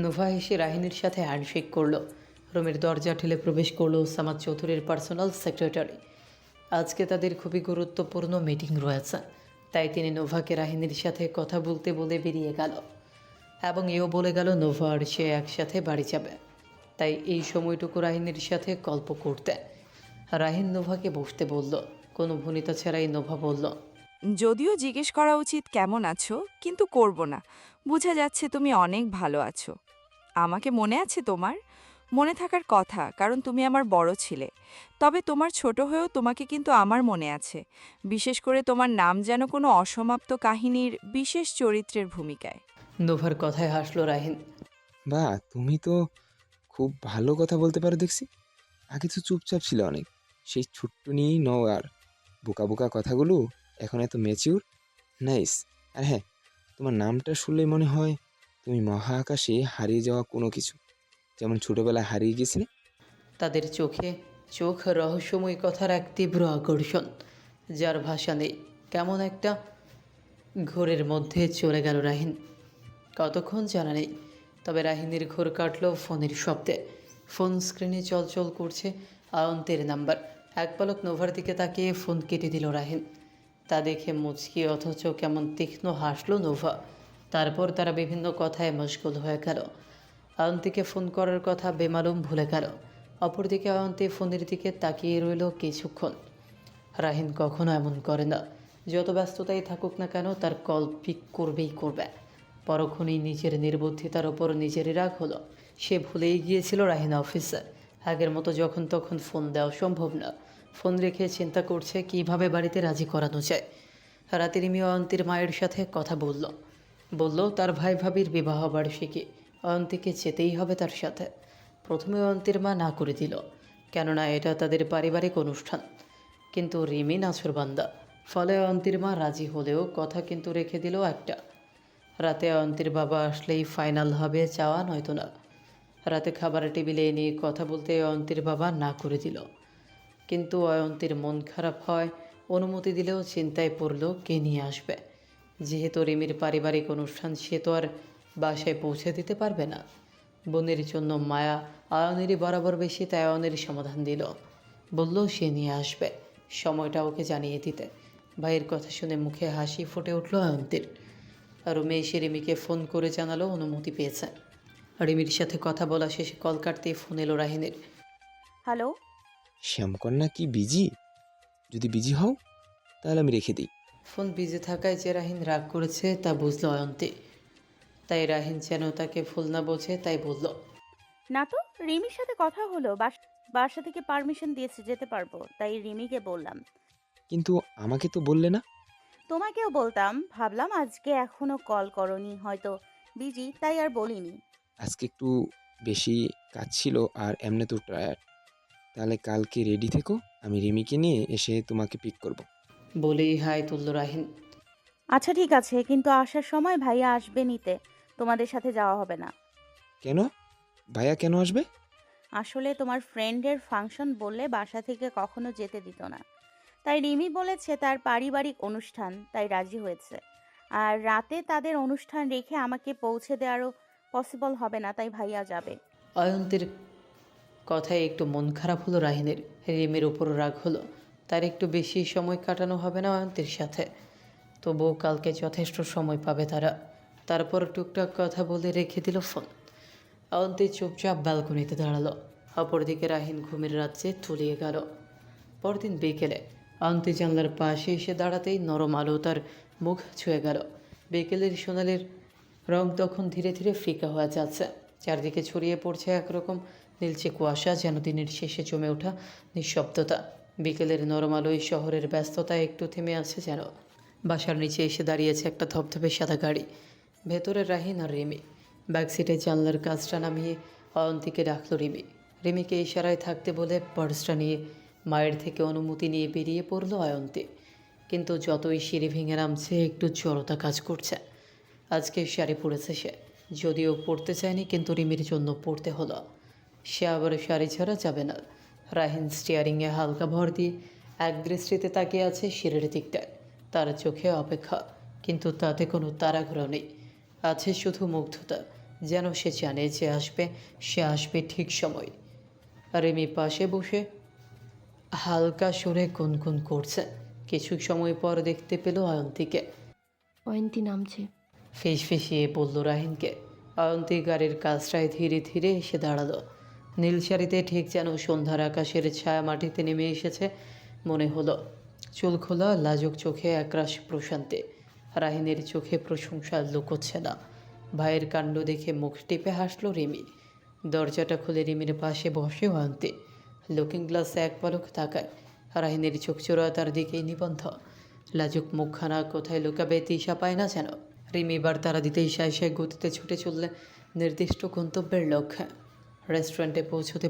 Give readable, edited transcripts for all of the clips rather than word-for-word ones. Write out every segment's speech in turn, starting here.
Nova এসে রাহিনীর সাথে handshake করলো। রুমের দরজা ঠেলে প্রবেশ করলো সামাদ চৌধুরীর পার্সোনাল সেক্রেটারি। আজকে তাদের খুবই গুরুত্বপূর্ণ মিটিং রয়েছে, তাই তিনি নোভাকে রাহিনীর সাথে কথা বলতে বলে বেরিয়ে গেল এবং এও বলে গেল নোভা আর সে একসাথে বাড়ি যাবে। তাই এই সময়টুকু রাহিনীর সাথে গল্প করতে রাহিন নোভাকে বসতে বলল। কোনো ভনিতা ছাড়াই নোভা বলল, যদিও জিজ্ঞেস করা উচিত কেমন আছো, কিন্তু করব না। বোঝা যাচ্ছে তুমি অনেক ভালো আছো। আমাকে মনে আছে তোমার? মনে থাকার কথা, কারণ তুমি আমার বড় ছিলে। তবে তোমার ছোট হয়েও তোমাকে কিন্তু আমার মনে আছে। বিশেষ করে তোমার নাম যেন কোনো অসমাপ্ত কাহিনীর বিশেষ চরিত্রের ভূমিকায়। নোভার কথায় হাসলো রাহিন। বাহ, তুমি তো খুব ভালো কথা বলতে পারো দেখছি। আগে তো চুপচাপ ছিল অনেক, সেই ছোট্ট নিয়েই নও আর। বোকা বোকা কথাগুলো এখন এত ম্যাচিউর। নাইস। আর হ্যাঁ, তোমার নামটা শুনলেই মনে হয় তুমি মহাকাশে হারিয়ে যাওয়া কোনো কিছু, যেমন ছোটবেলায় হারিয়ে গেছিলে। তাদের চোখে চোখ রহস্যময় কথার এক তীব্র আকর্ষণ, যার ভাষা নেই। কেমন একটা ঘোরের মধ্যে চলে গেল রাহিন। কতক্ষণ জানা নেই, তবে রাহিনীর ঘোর কাটল ফোনের শব্দে। ফোন স্ক্রিনে চলচল করছে আয়ন্তের নাম্বার। এক পলক নোভার দিকে তাকিয়ে ফোন কেটে দিল রাহিন। তা দেখে মুচকি অথচ কেমন তীক্ষ্ণ হাসলো নোভা। তারপর তারা বিভিন্ন কথায় মশগুল হয়ে গেল। আয়ন্তীকে ফোন করার কথা বেমালুম ভুলে গেল। অপরদিকে অয়ন্তী ফোনের দিকে তাকিয়ে রইল কিছুক্ষণ। রাহিন কখনো এমন করে না, যত ব্যস্ততাই থাকুক না কেন তার কল পিক করবেই করবে। পরক্ষণেই নিজের নির্বুদ্ধিতার ওপর নিজেরই রাগ হলো। সে ভুলেই গিয়েছিল রাহিন অফিসে। আগের মতো যখন তখন ফোন দেওয়া সম্ভব না। ফোন রেখে চিন্তা করছে কিভাবে বাড়িতে রাজি করানো যায়। রাতে রিমি অয়ন্তীর মায়ের সাথে কথা বলল তার ভাই ভাবির বিবাহ বার্ষিকী, অয়ন্তীকে যেতেই হবে তার সাথে। প্রথমে অয়ন্তীর মা না করে দিল, কেননা এটা তাদের পারিবারিক অনুষ্ঠান। কিন্তু রিমি নাছোড়বান্দা, ফলে অয়ন্তীর মা রাজি হলেও কথা কিন্তু রেখে দিল একটা। রাতে অয়ন্তীর বাবা আসলেই ফাইনাল হবে, চাওয়া নয়তো না। রাতে খাবারের টেবিলে নিয়ে কথা বলতে অয়ন্তীর বাবা না করে দিল। কিন্তু অয়ন্তীর মন খারাপ হয়, অনুমতি দিলেও চিন্তায় পড়ল কে নিয়ে আসবে। যেহেতু রিমির পারিবারিক অনুষ্ঠান, সে তো আর বাসায় পৌঁছে দিতে পারবে না। বোনের জন্য মায়া আয়নেরই বরাবর বেশি, তাই অয়নের সমাধান দিল। বলল সে নিয়ে আসবে, সময়টা ওকে জানিয়ে দিতে। ভাইয়ের কথা শুনে মুখে হাসি ফুটে উঠল অয়ন্তীর। রুমে এসে রিমিকে ফোন করে জানালো অনুমতি পেয়েছে। রিমির সাথে কথা বলা শেষে কল কাটতেই ফোন এলো রাহিনের। হ্যালো। শ্যামকন্যা কি বিজি? যদি বিজি হও তাহলে আমি রেখে দিই। ফোন বিজি থাকায় যে রাহিন রাগ করেছে তা বুঝলো অয়ন্তী। তাই রাহিন যেন তাকে ভুল না বোঝে তাই বলল, না তো, রিমির সাথে কথা হলো, বাসা থেকে পারমিশন দিয়েছে, যেতে পারবো, তাই রিমিকে বললাম। কিন্তু আমাকে তো বললে না। তোমাকেও বলতাম, ভাবলাম আজকে এখনো কল করনি, হয়তো বিজি, তাই আর বলিনি। আজকে একটু বেশি কাজ ছিল আর এমনি তো টায়ার্ড। তাহলে কালকে রেডি থেকো, আমি রিমিকে নিয়ে এসে তোমাকে পিক করব। বলেই হাই তুলল রাহিন। আচ্ছা ঠিক আছে, কিন্তু আসার সময় ভাইয়া আসবে নিতে, তোমাদের সাথে যাওয়া হবে না। কেন? ভাইয়া কেন আসবে? আসলে তোমার ফ্রেন্ডের ফাংশন বললে বাসা থেকে কখনো যেতে দিত না, তাই রিমি বলেছে তার পারিবারিক অনুষ্ঠান, তাই রাজি হয়েছে। আর রাতে তাদের অনুষ্ঠান রেখে আমাকে পৌঁছে দেওয়ারও পসিবল হবে না, তাই ভাইয়া যাবে। অয়ন্তীর কথায় একটু মন খারাপ হলো রাহিনের। রিমির উপর রাগ হলো, তার একটু বেশি সময় কাটানো হবে না অয়ন্তীর সাথে। তবুও কালকে যথেষ্ট সময় পাবে তারা। তারপর টুকটাক কথা বলে রেখে দিল ফোন। অয়ন্তী চুপচাপ ব্যালকনিতে দাঁড়ালো। অপরদিকে রাহিন ঘুমের রাজ্যে তলিয়ে গেল। পরদিন বিকেলে অয়ন্তী জানলার পাশে এসে দাঁড়াতেই নরম আলো তার মুখ ছুঁয়ে গেল। বিকেলের সোনালির রং তখন ধীরে ধীরে ফিকা হয়ে যাচ্ছে। চারদিকে ছড়িয়ে পড়ছে একরকম নীলচে কুয়াশা, যেন দিনের শেষে জমে ওঠা নিঃশব্দতা। বিকেলের নরম আলোয় শহরের ব্যস্ততা একটু থেমে আছে যেন। বাসার নিচে এসে দাঁড়িয়েছে একটা ধপধপে সাদা গাড়ি। ভেতরে রাহিন আর রিমি। ব্যাকসিটে জানলার কাজটা নামিয়ে অয়ন্তীকে ডাকলো রিমি। রিমিকে ইশারায় থাকতে বলে পার্সটা নিয়ে মায়ের থেকে অনুমতি নিয়ে বেরিয়ে পড়ল অয়ন্তী। কিন্তু যতই সিঁড়ি ভেঙে নামছে একটু জড়তা কাজ করছে। আজকে শাড়ি পরেছে সে, যদিও পরতে চায়নি, কিন্তু রিমির জন্য পরতে হলো। সে আবার শাড়ি ছাড়া যাবে না। রাহিন স্টিয়ারিংয়ে হালকা ভর দিয়ে এক দৃষ্টিতে তাকিয়ে আছে সিঁড়ির দিকটায়। তার চোখে অপেক্ষা, কিন্তু তাতে কোনো তাড়াহুড়ো নেই। আছে শুধু মুগ্ধতা, যেন সে জানে যে সে আসবে ঠিক সময়। রিমি পাশে বসে হালকা সুরে গুনগুন করছে। কিছু সময় পর দেখতে পেল অয়ন্তীকে। অয়ন্তী নামছে। ফিসফিসিয়ে বলল রাহিনকে। অয়ন্তী গাড়ির কাছটায় ধীরে ধীরে এসে দাঁড়ালো। নীল শাড়িতে ঠিক যেন সন্ধ্যার আকাশের ছায়া মাটিতে নেমে এসেছে মনে হলো। চুল খোলা, লাজুক চোখে একরাশ প্রশান্তি। রাহিনের চোখে প্রশংসা লুকোচ্ছে না। ভাইয়ের কাণ্ড দেখে মুখ টিপে হাসল রিমি। দরজাটা খুলে রিমির পাশে বসে অয়ন্তী। লুকিং গ্লাসে এক পলক তাকায়। রাহিনের চোখ চোরা তার দিকেই নিবন্ধ। লাজুক মুখখানা কোথায় লুকাবে দিশা পায় না যেন। রিমি এবার তারা দিতে ইশায় গতিতে ছুটে চললে নির্দিষ্ট গন্তব্যের লক্ষ্যে। রেস্টুরেন্টে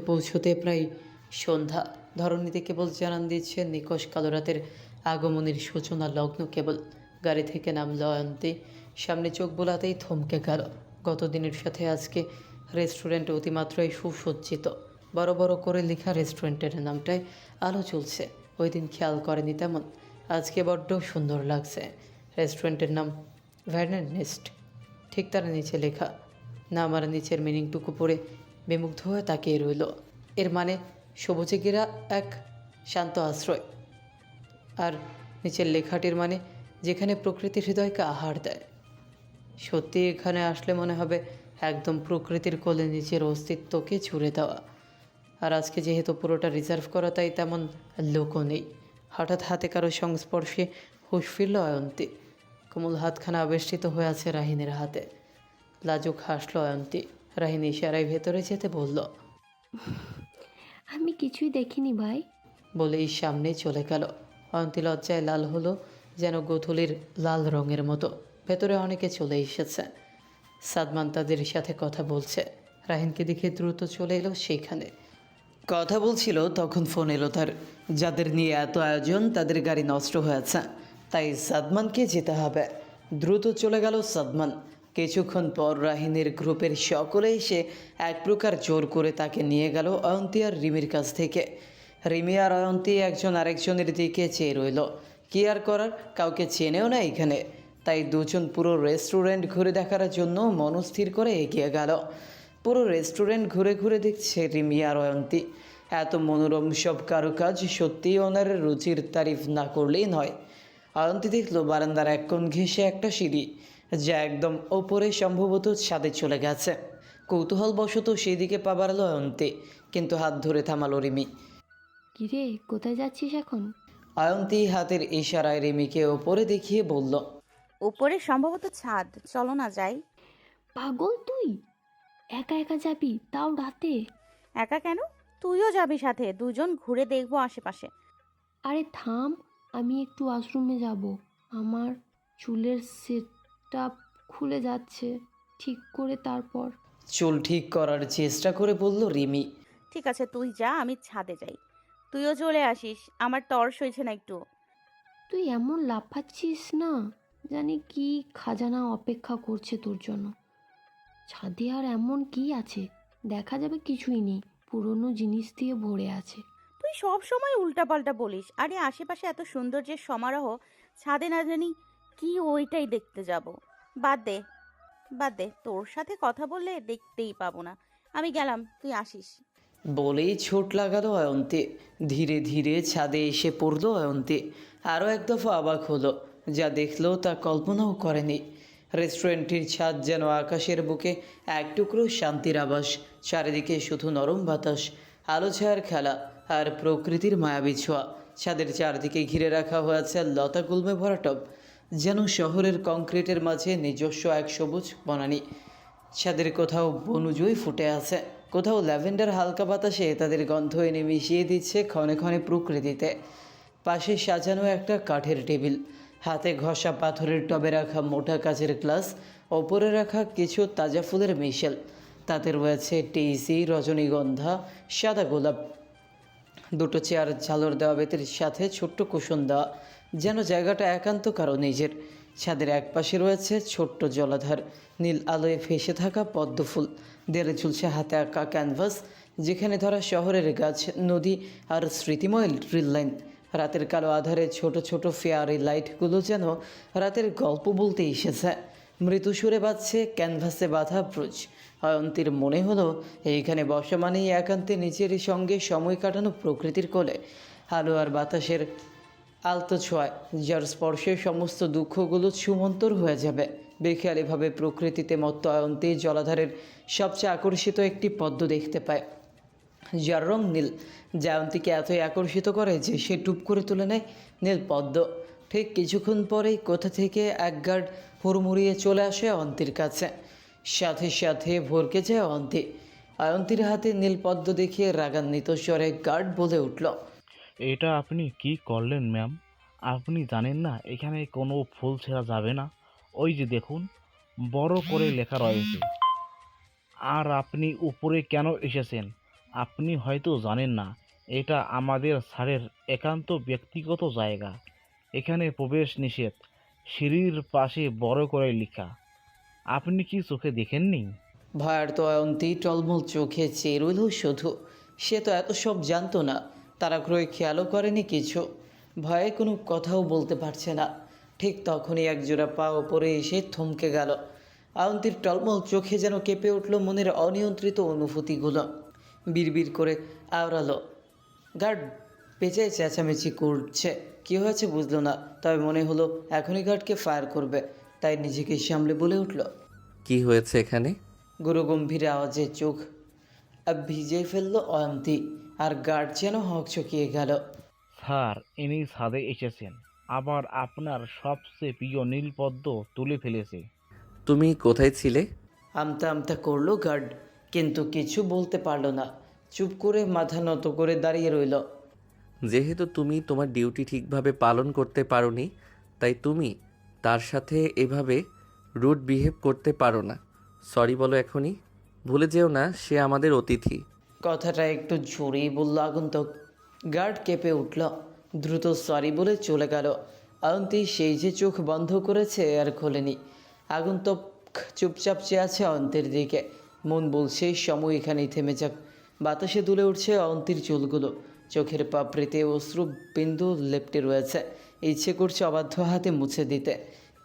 পৌঁছতে প্রায় সন্ধ্যা। ধরণীতে কেবল জানান দিচ্ছে নিকশ কালো রাতের আগমনের সূচনা লগ্ন কেবল। গাড়ি থেকে নামল অয়ন্তী। সামনে চোখ বোলাতেই থমকে গেল। গতদিনের সাথে আজকে রেস্টুরেন্ট অতিমাত্রায় সুসজ্জিত। বড় বড় করে লেখা রেস্টুরেন্টের নামটায় আলো চলছে। ওই দিন খেয়াল করেনি তেমন, আজকে বড্ড সুন্দর লাগছে। রেস্টুরেন্টের নাম ভ্যানের নেস্ট। ঠিক তার নিচে লেখা। নাম আর নিচের মিনিংটুকু পড়ে বিমুগ্ধ হয়ে তাকিয়ে রইল। এর মানে সবুজে ঘেরা এক শান্ত আশ্রয়। আর নিচের লেখাটির মানে যেখানে প্রকৃতির হৃদয়কে আহার দেয়। সত্যি এখানে আসলে মনে হবে একদম প্রকৃতির কোলে নিজের অস্তিত্বকে ছুড়ে দেওয়া। আর আজকে যেহেতু পুরোটা রিজার্ভ করা, তাই তেমন লোকও নেই। হঠাৎ হাতে কারো সংস্পর্শে হুঁশ ফিরল অয়ন্তী। কোমল হাতখানা আবেষ্টিত হয়ে আছে রাহিনের হাতে। লাজুক হাসল অয়ন্তী। রাহিন ইশারায় ভেতরে যেতে বলল। আমি কিছুই দেখিনি ভাই। বলেই সামনে চলে গেল। অয়ন্তী লজ্জায় লাল হলো, যেন গোধূলির লাল রঙের মতো। ভেতরে অনেকে চলে এসেছে। সাদমান তাদের সাথে কথা বলছে। রাহিনকে দেখে দ্রুত চলে এলো সেইখানে। কথা বলছিল তখন ফোন এলো তার। যাদের নিয়ে এত আয়োজন তাদের গাড়ি নষ্ট হয়েছে, তাই সাদমানকে যেতে হবে। দ্রুত চলে গেল সাদমান। কিছুক্ষণ পর রাহিনের গ্রুপের সকলে এসে এক প্রকার জোর করে তাকে নিয়ে গেল অয়ন্তী আর রিমির কাছ থেকে। রিমি আর অয়ন্তী একজন আরেকজনের দিকে চেয়ে রইল। কি আর করার, কাউকে চেনেও না এখানে। তাই দুজন পুরো রেস্টুরেন্ট ঘুরে দেখার জন্য মনস্থির করে এগিয়ে গেল। পুরো রেস্টুরেন্ট ঘুরে ঘুরে দেখছে রিমি আর অয়ন্তী। এত মনোরম সব কারুকাজ সত্যিই ওনার রুচির তারিফ না করলেই নয়। অয়ন্তী দেখলো বারান্দার এক কোণ ঘেঁষে একটা সিঁড়ি, যা একদম ওপরে সম্ভবত ছাদে চলে গেছে। কৌতূহলবশত সেই দিকে পা বাড়ালো অয়ন্তী, কিন্তু হাত ধরে থামালো রিমি। কিরে, কোথায় যাচ্ছিস এখন? অয়ন্তী হাতের ইশারায় রিমিকে ওপরে দেখিয়ে বলল। উপরে সম্ভবত ছাদ, চলো না যাই। পাগল তুই? একা একা যাবি, তাও রাতে? একা কেন? তুইও যাবি সাথে, দুজন ঘুরে দেখবো আশেপাশে। আরে থাম, আমি একটু ওয়াশরুমে যাব। আমার চুলের সেটটা খুলে যাচ্ছে, ঠিক করে তারপর। চুল ঠিক করার চেষ্টা করে বলল রিমি। ঠিক আছে, তুই যা, আমি ছাদে যাই। তুইও চলে আসিস, আমার তর সইছে না একটু। তুই এমন লাফাচ্ছিস না, জানি কি খাজানা অপেক্ষা করছে তোর জন্য। ছাদে আর এমন কি আছে? দেখা যাবে কিছুই নেই, পুরনো জিনিস দিয়ে ভরে আছে। তুই সব সময় উল্টাপাল্টা বলিস। আরে আশেপাশে এত সৌন্দর্যের সমারোহ, ছাদে না জানি কি ওইটাই দেখতে যাব। বাদ দে বাদ দে, তোর সাথে কথা বললে দেখতেই পাবো না। আমি গেলাম, তুই আসিস। বলেই ছোট লাগালো অয়ন্তী। ধীরে ধীরে ছাদে এসে পড়ল অয়ন্তী। আরও এক দফা অবাক হলো। যা দেখলো তা কল্পনাও করেনি। রেস্টুরেন্টটির ছাদ যেন আকাশের বুকে এক টুকরো শান্তির আবাস। চারিদিকে শুধু নরম বাতাস, আলো ছায়ার খেলা আর প্রকৃতির মায়াবী ছোঁয়া। ছাদের চারদিকে ঘিরে রাখা হয়েছে লতা গুল্মে ভরা টব, যেন শহরের কংক্রিটের মাঝে নিজস্ব এক সবুজ বনানী। ছাদের কোথাও বনজুই ফুটে আছে, কোথাও ল্যাভেন্ডার হালকা বাতাসে তাদের গন্ধ এনে মিশিয়ে দিচ্ছে ক্ষণে ক্ষণে প্রকৃতিতে। পাশে সাজানো একটা কাঠের টেবিল, হাতে ঘষা পাথরের টবে রাখা মোটা কাচের গ্লাস, ওপরে রাখা কিছু তাজা ফুলের মিশেল। তাতে রয়েছে টেইসি, রজনীগন্ধা, সাদা গোলাপ। দুটো চেয়ার ঝালর দেওয়া বেতের সাথে ছোট্ট কুশন দেওয়া, যেন জায়গাটা একান্ত কারো নিজের। ছাদের এক পাশে রয়েছে ছোট্ট জলাধার, নীল আলোয় ভেসে থাকা পদ্ম ফুল। দেয়ালে ঝুলছে হাতে আঁকা ক্যানভাস, যেখানে ধরা শহরের গাছ, নদী আর স্মৃতিময় রিল লাইন। রাতের কালো আধারে ছোট ছোট ফেয়ারি লাইটগুলো যেন রাতের গল্প বলতে এসেছে। মৃদু সুরে বাজছে ক্যানভাসে বাঁধা ব্রুজ, অয়ন্তীর মনে হলো এইখানে বসা মানেই একান্তে নিজের সঙ্গে সময় কাটানো, প্রকৃতির কোলে আলো আর বাতাসের আলতো ছোঁয়ায়, যার স্পর্শে সমস্ত দুঃখগুলো ছুমন্তর হয়ে যাবে। বেখেয়ালিভাবে প্রকৃতিতে মত্ত অয়ন্তী জলাধারের সবচেয়ে আকর্ষিত একটি পদ্ম দেখতে পায়, যার রং নীল। জয়ন্তীকে এতই আকর্ষিত করে যে সে টুপ করে তুলে নেয় নীল পদ্ম। ঠিক কিছুক্ষণ পরেই কোথা থেকে এক গার্ড হুড়মুড়িয়ে চলে আসে অয়ন্তীর কাছে। সাথে সাথে ভরকে যায় অয়ন্তী। অয়ন্তীর হাতে নীল পদ্ম দেখিয়ে রাগান্বিত স্বরে গার্ড বলে উঠল, এটা আপনি কি করলেন ম্যাম? আপনি জানেন না এখানে কোনো ফুল ছেঁড়া যাবে না? ওই যে দেখুন, বড় করে লেখা রয়েছে। আর আপনি উপরে কেন এসেছেন? আপনি হয়তো জানেন না এটা আমাদের স্যারের একান্ত ব্যক্তিগত জায়গা। এখানে প্রবেশ নিষেধ। সিঁড়ির পাশে বড় করে লেখা। আপনি কি চোখে দেখেননি? ভয়ার্ত অয়ন্তী টলমল চোখে চেয়ে রইল শুধু। সে তো এত সব জানতো না, তাড়াহুড়োয় খেয়ালও করেনি কিছু। ভয়ে কোনো কথাও বলতে পারছে না। ঠিক তখনই একজোড়া পা ওপরে এসে থমকে গেল। অয়ন্তীর টলমল চোখে যেন কেঁপে উঠল মনের অনিয়ন্ত্রিত অনুভূতিগুলো। বিড়বিড় করে আওড়ালো, গার্ড পেঁচায় চেঁচামেচি করছে। কী হয়েছে বুঝলো না, তবে মনে হলো এখনই গার্ডকে ফায়ার করবে। তাই নিজেকে সামলে বলে উঠল, কি হয়েছে এখানে? গুরু গম্ভীর আওয়াজে চোখ ভিজে ফেললো অয়ন্তী, আর গার্ড যেন হকচকিয়ে গেল। স্যার, ইনি ছাদে এসেছেন। আবার আপনার সবচেয়ে প্রিয় নীলপদ্ম তুলে ফেলেছে। তুমি কোথায় ছিলে? আমতা আমতা করলো গার্ড, কিন্তু কিছু বলতে পারলো না। চুপ করে মাথা নত করে দাঁড়িয়ে রইল। যেহেতু তুমি তোমার ডিউটি ঠিকভাবে পালন করতে পারোনি, তাই তুমি তার সাথে এভাবে রুড বিহেভ করতে পারো না। সরি বলো এখনই। ভুলে যেও না সে আমাদের অতিথি। কথাটা একটু জোরেই বলল আগন্তুক। গার্ড কেঁপে উঠল, দ্রুত সরি বলে চলে গেল। অয়ন্তী সেই যে চোখ বন্ধ করেছে আর খোলেনি। আগন্তুক চুপচাপ চেয়ে আছে অয়ন্তীর দিকে। মন বলছে সময় এখানেই থেমে যাক। বাতাসে দুলে উঠছে অয়ন্তীর চুলগুলো, চোখের পাপড়িতে অশ্রু বিন্দু লেপ্টে রয়েছে। ইচ্ছে করছে অবাধ্য হাতে মুছে দিতে,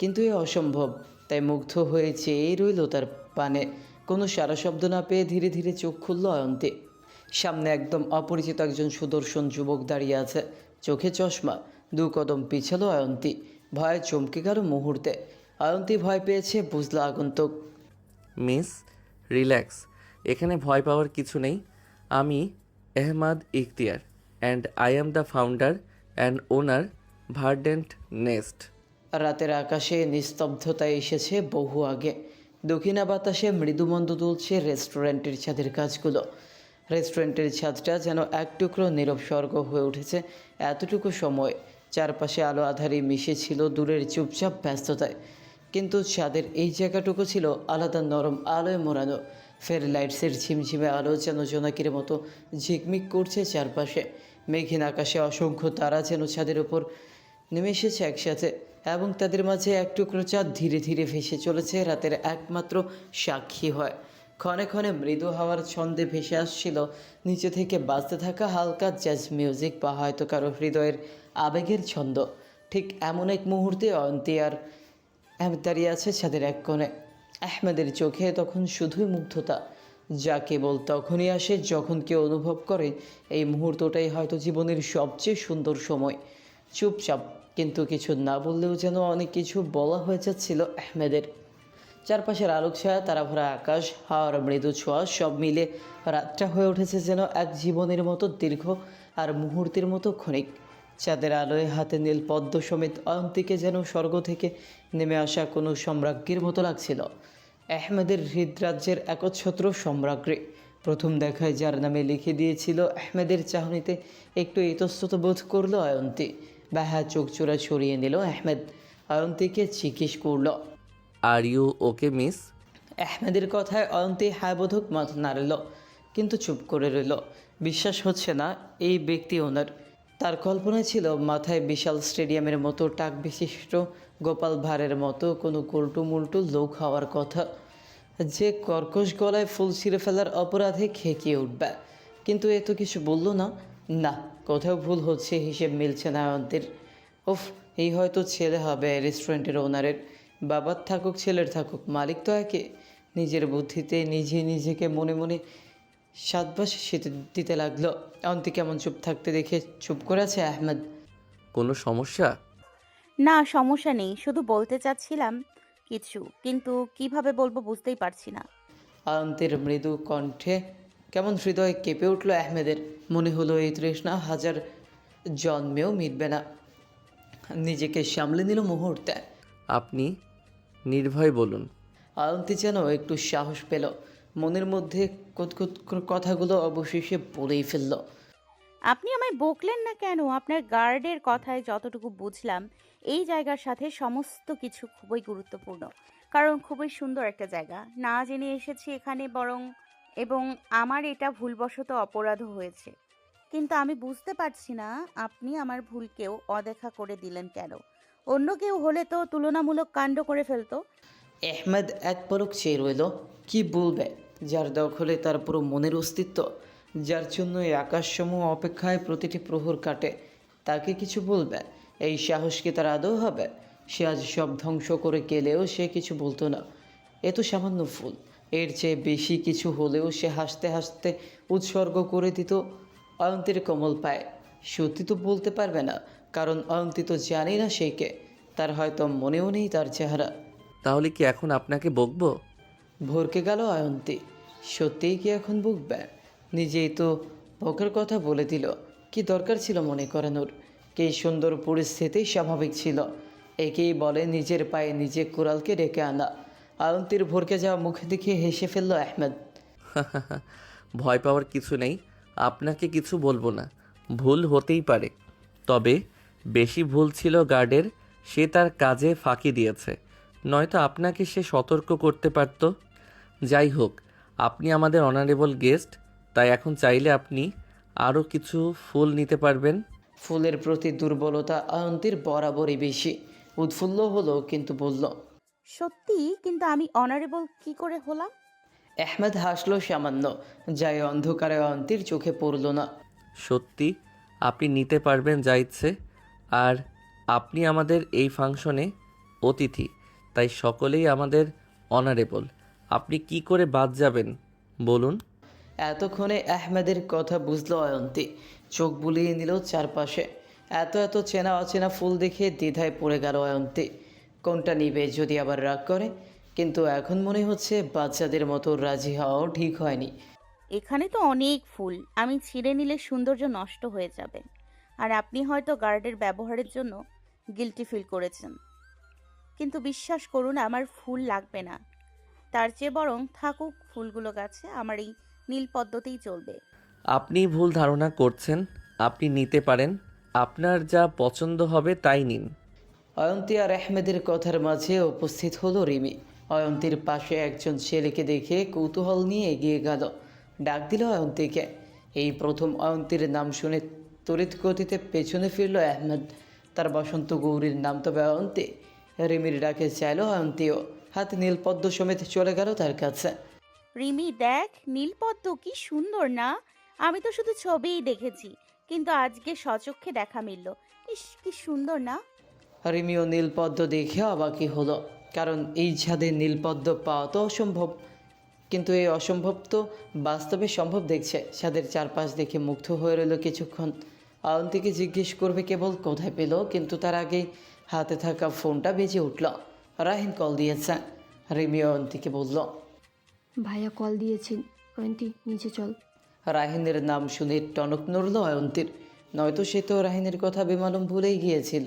কিন্তু এ অসম্ভব। তাই মুগ্ধ হয়ে চেয়েই রইল তার পানে। কোনো সারা শব্দ না পেয়ে ধীরে ধীরে চোখ খুলল অয়ন্তী। সামনে একদম অপরিচিত একজন সুদর্শন যুবক দাঁড়িয়ে আছে, চোখে চশমা। 2 কদম পিছালো অয়ন্তী, ভয়ে চমকে গেল মুহূর্তে। অয়ন্তী ভয় পেয়েছে বুঝলো আগন্তুক। Miss, relax. এখানে ভয় পাওয়ার কিছু নেই। আমি Ahmad Ikhtiyar and I am the founder and owner Verdant Nest. রাতের আকাশে নিস্তব্ধতায় এসেছে বহু আগে। দক্ষিণা বাতাসে মৃদুমন্দ দুলছে রেস্টুরেন্টের ছাদের কাজগুলো। রেস্টুরেন্টের ছাদটা যেন এক টুকরো নীরব স্বর্গ হয়ে উঠেছে এতটুকু সময়। চারপাশে আলো আধারি মিশে ছিল দূরের চুপচাপ ব্যস্ততায়, কিন্তু ছাদের এই জায়গাটুকু ছিল আলাদা, নরম আলোয় মোড়ানো। ফের লাইটসের ঝিমঝিমে আলো যেন জোনাকির মতো ঝিকমিক করছে চারপাশে। মেঘহীন আকাশে অসংখ্য তারা যেন ছাদের উপর নেমে এসেছে একসাথে, এবং তাদের মাঝে এক টুকরো চাঁদ ধীরে ধীরে ভেসে চলেছে, রাতের একমাত্র সাক্ষী হয়। ক্ষণে ক্ষণে মৃদু হাওয়ার ছন্দে ভেসে আসছিল নিচে থেকে বাজতে থাকা হালকা জ্যাজ মিউজিক, বা হয়তো কারো হৃদয়ের আবেগের ছন্দ। ঠিক এমন এক মুহূর্তে অয়ন্তী আর দাঁড়িয়ে আছে ছাদের এক কোণে। আহমেদের চোখে তখন শুধুই মুগ্ধতা, যা কেবল তখনই আসে যখন কেউ অনুভব করে এই মুহূর্তটাই হয়তো জীবনের সবচেয়ে সুন্দর সময়। চুপচাপ, কিন্তু কিছু না বললেও যেন অনেক কিছু বলা হয়ে যাচ্ছিল আহমেদের। চারপাশের আলোক ছায়া, তারা ভরা আকাশ, হাওয়ার মৃদু ছোঁয়া, সব মিলে রাতটা হয়ে উঠেছে যেন এক জীবনের মতো দীর্ঘ আর মুহূর্তের মতো ক্ষণিক। চাঁদের আলোয় হাতে নীল পদ্ম সমেত অয়ন্তীকে যেন স্বর্গ থেকে নেমে আসা কোনো সম্রাজ্ঞীর মতো লাগছিল। আহমেদের হৃদরাজ্যের একচ্ছত্র সম্রাজ্ঞী। প্রথম দেখায় যার নামে লিখে দিয়েছিল আহমেদের চাহনিতে একটু ইতস্তত বোধ করলো অয়ন্তী। বাহা চোখ চোরা ছড়িয়ে নিল আহমেদ, অয়ন্তীকে জিজ্ঞেস করল, আর ইউ ওকে মিস? আহমেদের কথায় অয়ন্তী হায়বোধক মাথা নাড়ল, কিন্তু চুপ করে রইল। বিশ্বাস হচ্ছে না এই ব্যক্তি ওনার। তার কল্পনা ছিল মাথায় বিশাল স্টেডিয়ামের মতো টাক বিশিষ্ট গোপাল ভাঁড়ের মতো কোনো উল্টু মুল্টু লোক হওয়ার কথা, যে কর্কশ গলায় ফুল ছিঁড়ে ফেলার অপরাধে খেকিয়ে উঠবে। কিন্তু এ তো কিছু বলল না। না, কোথাও ভুল হচ্ছে, হিসেব মিলছে না অয়ন্তীর। উফ, এই হয়তো ছেলে হবে রেস্টুরেন্টের ওনারের। বাবার থাকুক ছেলের থাকুক, মালিক তো একই। নিজের বুদ্ধিতে নিজে নিজেকে মনে মনে সাতবাস দিতে লাগলো। অয়ন্তী কেমন চুপ থাকতে দেখে চুপ করে আছে আহমেদ। কোনো সমস্যা? না, সমস্যা নেই, শুধু বলতে চাচ্ছিলাম কিছু, কিন্তু কিভাবে বলবো বুঝতেই পারছি না। অয়ন্তীর মৃদু কণ্ঠে কেমন হৃদয় কেঁপে উঠল আহমেদের। মনে হলো এই তৃষ্ণা হাজার জন্মেও মিটবে না। নিজেকে সামলে নিল মুহূর্তে। আপনি নির্ভয় বলুন। অয়ন্তী যেন একটু সাহস পেল। মনের মধ্যে কুতকুত কথাগুলো অবশেষে বলেই ফেলল। আপনি আমায় বকলেন না কেন? আপনার গার্ডের কথায় যতটুকু বুঝলাম, এই জায়গার সাথে সমস্ত কিছু খুবই গুরুত্বপূর্ণ, কারণ খুবই সুন্দর একটা জায়গা। না জেনে এসেছি এখানে, এবং আমার এটা ভুলবশত অপরাধও হয়েছে। কিন্তু আমি বুঝতে পারছি না আপনি আমার ভুলকেও অদেখা করে দিলেন কেন? অন্য কেউ হলে তো তুলনামূলক কাণ্ড করে ফেলতো। আহমেদ এক পলক চেয়ে রইল। কি বলবে? যার দখলে তার পুরো মনের অস্তিত্ব, যার জন্য এই আকাশসমূহ অপেক্ষায় প্রতিটি প্রহর কাটে, তাকে কিছু বলবে? এই সাহস কি তার আদৌ হবে? সে আজ সব ধ্বংস করে গেলেও সে কিছু বলতো না। এ তো সামান্য ফুল, এর চেয়ে বেশি কিছু হলেও সে হাসতে হাসতে উৎসর্গ করে দিত অয়ন্তীর কোমল পায়ে। সত্যি তো বলতে পারবে না, কারণ অয়ন্তী তো জানি না সে কে। তার হয়তো মনেও নেই তার চেহারা। তাহলে কি এখন আপনাকে বকবো? ভরকে গেল অয়ন্তী। সত্যিই কি এখন বকবে? নিজেই তো বকার কথা বলে দিল। কি দরকার ছিল মনে করানোর? কি সুন্দর পরিস্থিতি স্বাভাবিক ছিল। একেই বলে নিজের পায়ে নিজে কুড়ালকে ডেকে আনা। অয়ন্তীর ভরকে যাওয়া মুখে দেখে হেসে ফেলল আহমেদ। ভয় পাওয়ার কিছু নেই। আপনাকে কিছু বলবো না, ভুল হতেই পারে। তবে বেশি ভুল ছিল গার্ডের, সে তার কাজে ফাঁকি দিয়েছে, নয়তো আপনাকে সে সতর্ক করতে পারত। যাই হোক, আপনি আমাদের অনারেবল গেস্ট, তাই এখন চাইলে আপনি আরও কিছু ফুল নিতে পারবেন। ফুলের প্রতি দুর্বলতা অয়ন্তীর বরাবরই বেশি। উৎফুল্ল হলো কিন্তু বলল, সত্যি? কিন্তু আমি অনারেবল কি করে হলাম? আহমেদ হাসলো সামান্য, যাই অন্ধকারে অয়ন্তীর চোখে পড়ল না। সত্যি আপনি নিতে পারবেন যা ইচ্ছে। আর আপনি আমাদের এই ফাংশনে অতিথি, তাই সকলেই আমাদের অনারেবল। আপনি কি করে বাদ যাবেন বলুন? এতক্ষণে আহমেদের কথা বুঝলো অয়ন্তী। চোখ বুলিয়ে নিল চারপাশে। এত এত চেনা অচেনা ফুল দেখে দ্বিধায় পড়ে গেল অয়ন্তী। কোনটা নিবে যদি আবার রাগ করে? কিন্তু এখন মনে হচ্ছে বাচ্চাদের মতো রাজি হওয়াও ঠিক হয়নি। এখানে তো অনেক ফুল, আমি ছিঁড়ে নিলে সৌন্দর্য নষ্ট হয়ে যাবে। আর আপনি হয়তো গার্ডের ব্যবহারের জন্য গিল্টি ফিল করেছেন, কিন্তু বিশ্বাস করুন আমার ফুল লাগবে না। তার চেয়ে বরং থাকুক ফুলগুলো গাছে, আমার এই নীল পদ্মতেই চলবে। আপনি ভুল ধারণা করছেন। আপনি নিতে পারেন, আপনার যা পছন্দ হবে তাই নিন। অয়ন্তী আর আহমেদের কথার মাঝে উপস্থিত হলো রিমি। অয়ন্তীর পাশে একজন ছেলেকে দেখে কৌতূহল নিয়ে এগিয়ে গেল। ডাক দিল অয়ন্তীকে। এই প্রথম অয়ন্তীর নাম শুনে তড়িৎ গতিতে পেছনে ফিরল আহমেদ। তার বসন্ত গৌরীর নাম তবে অয়ন্তী। রিমির ডাকে চাইল অয়ন্তীও। হাতে নীলপদ্ম সমেত চলে গেল তার কাছে। রিমি দেখ, নীলপদ্ম কি সুন্দর না? আমি তো শুধু ছবিই দেখেছি, কিন্তু আজকে সচক্ষে দেখা মিলল। ইস, কি সুন্দর না? রিমিও নীলপদ্ম দেখে অবাকই হলো, কারণ এই ছাদে নীলপদ্ম পাওয়া তো অসম্ভব। কিন্তু এই অসম্ভব তো বাস্তবে সম্ভব দেখছে। ছাদের চারপাশ দেখে মুগ্ধ হয়ে রইল কিছুক্ষণ। অয়ন্তীকে জিজ্ঞেস করবে কেবল কোথায় পেল, কিন্তু তার আগেই হাতে থাকা ফোনটা বেজে উঠল। রাহিন কল দিয়েছে। রিমি অয়ন্তীকে বলল, ভাইয়া কল দিয়েছেন, আন্টি নিচে চল। রাহিনের নাম শুনে টনক নড়ল অয়ন্তীর। নয়তো সে তো রাহিনের কথা বেমালুম ভুলেই গিয়েছিল।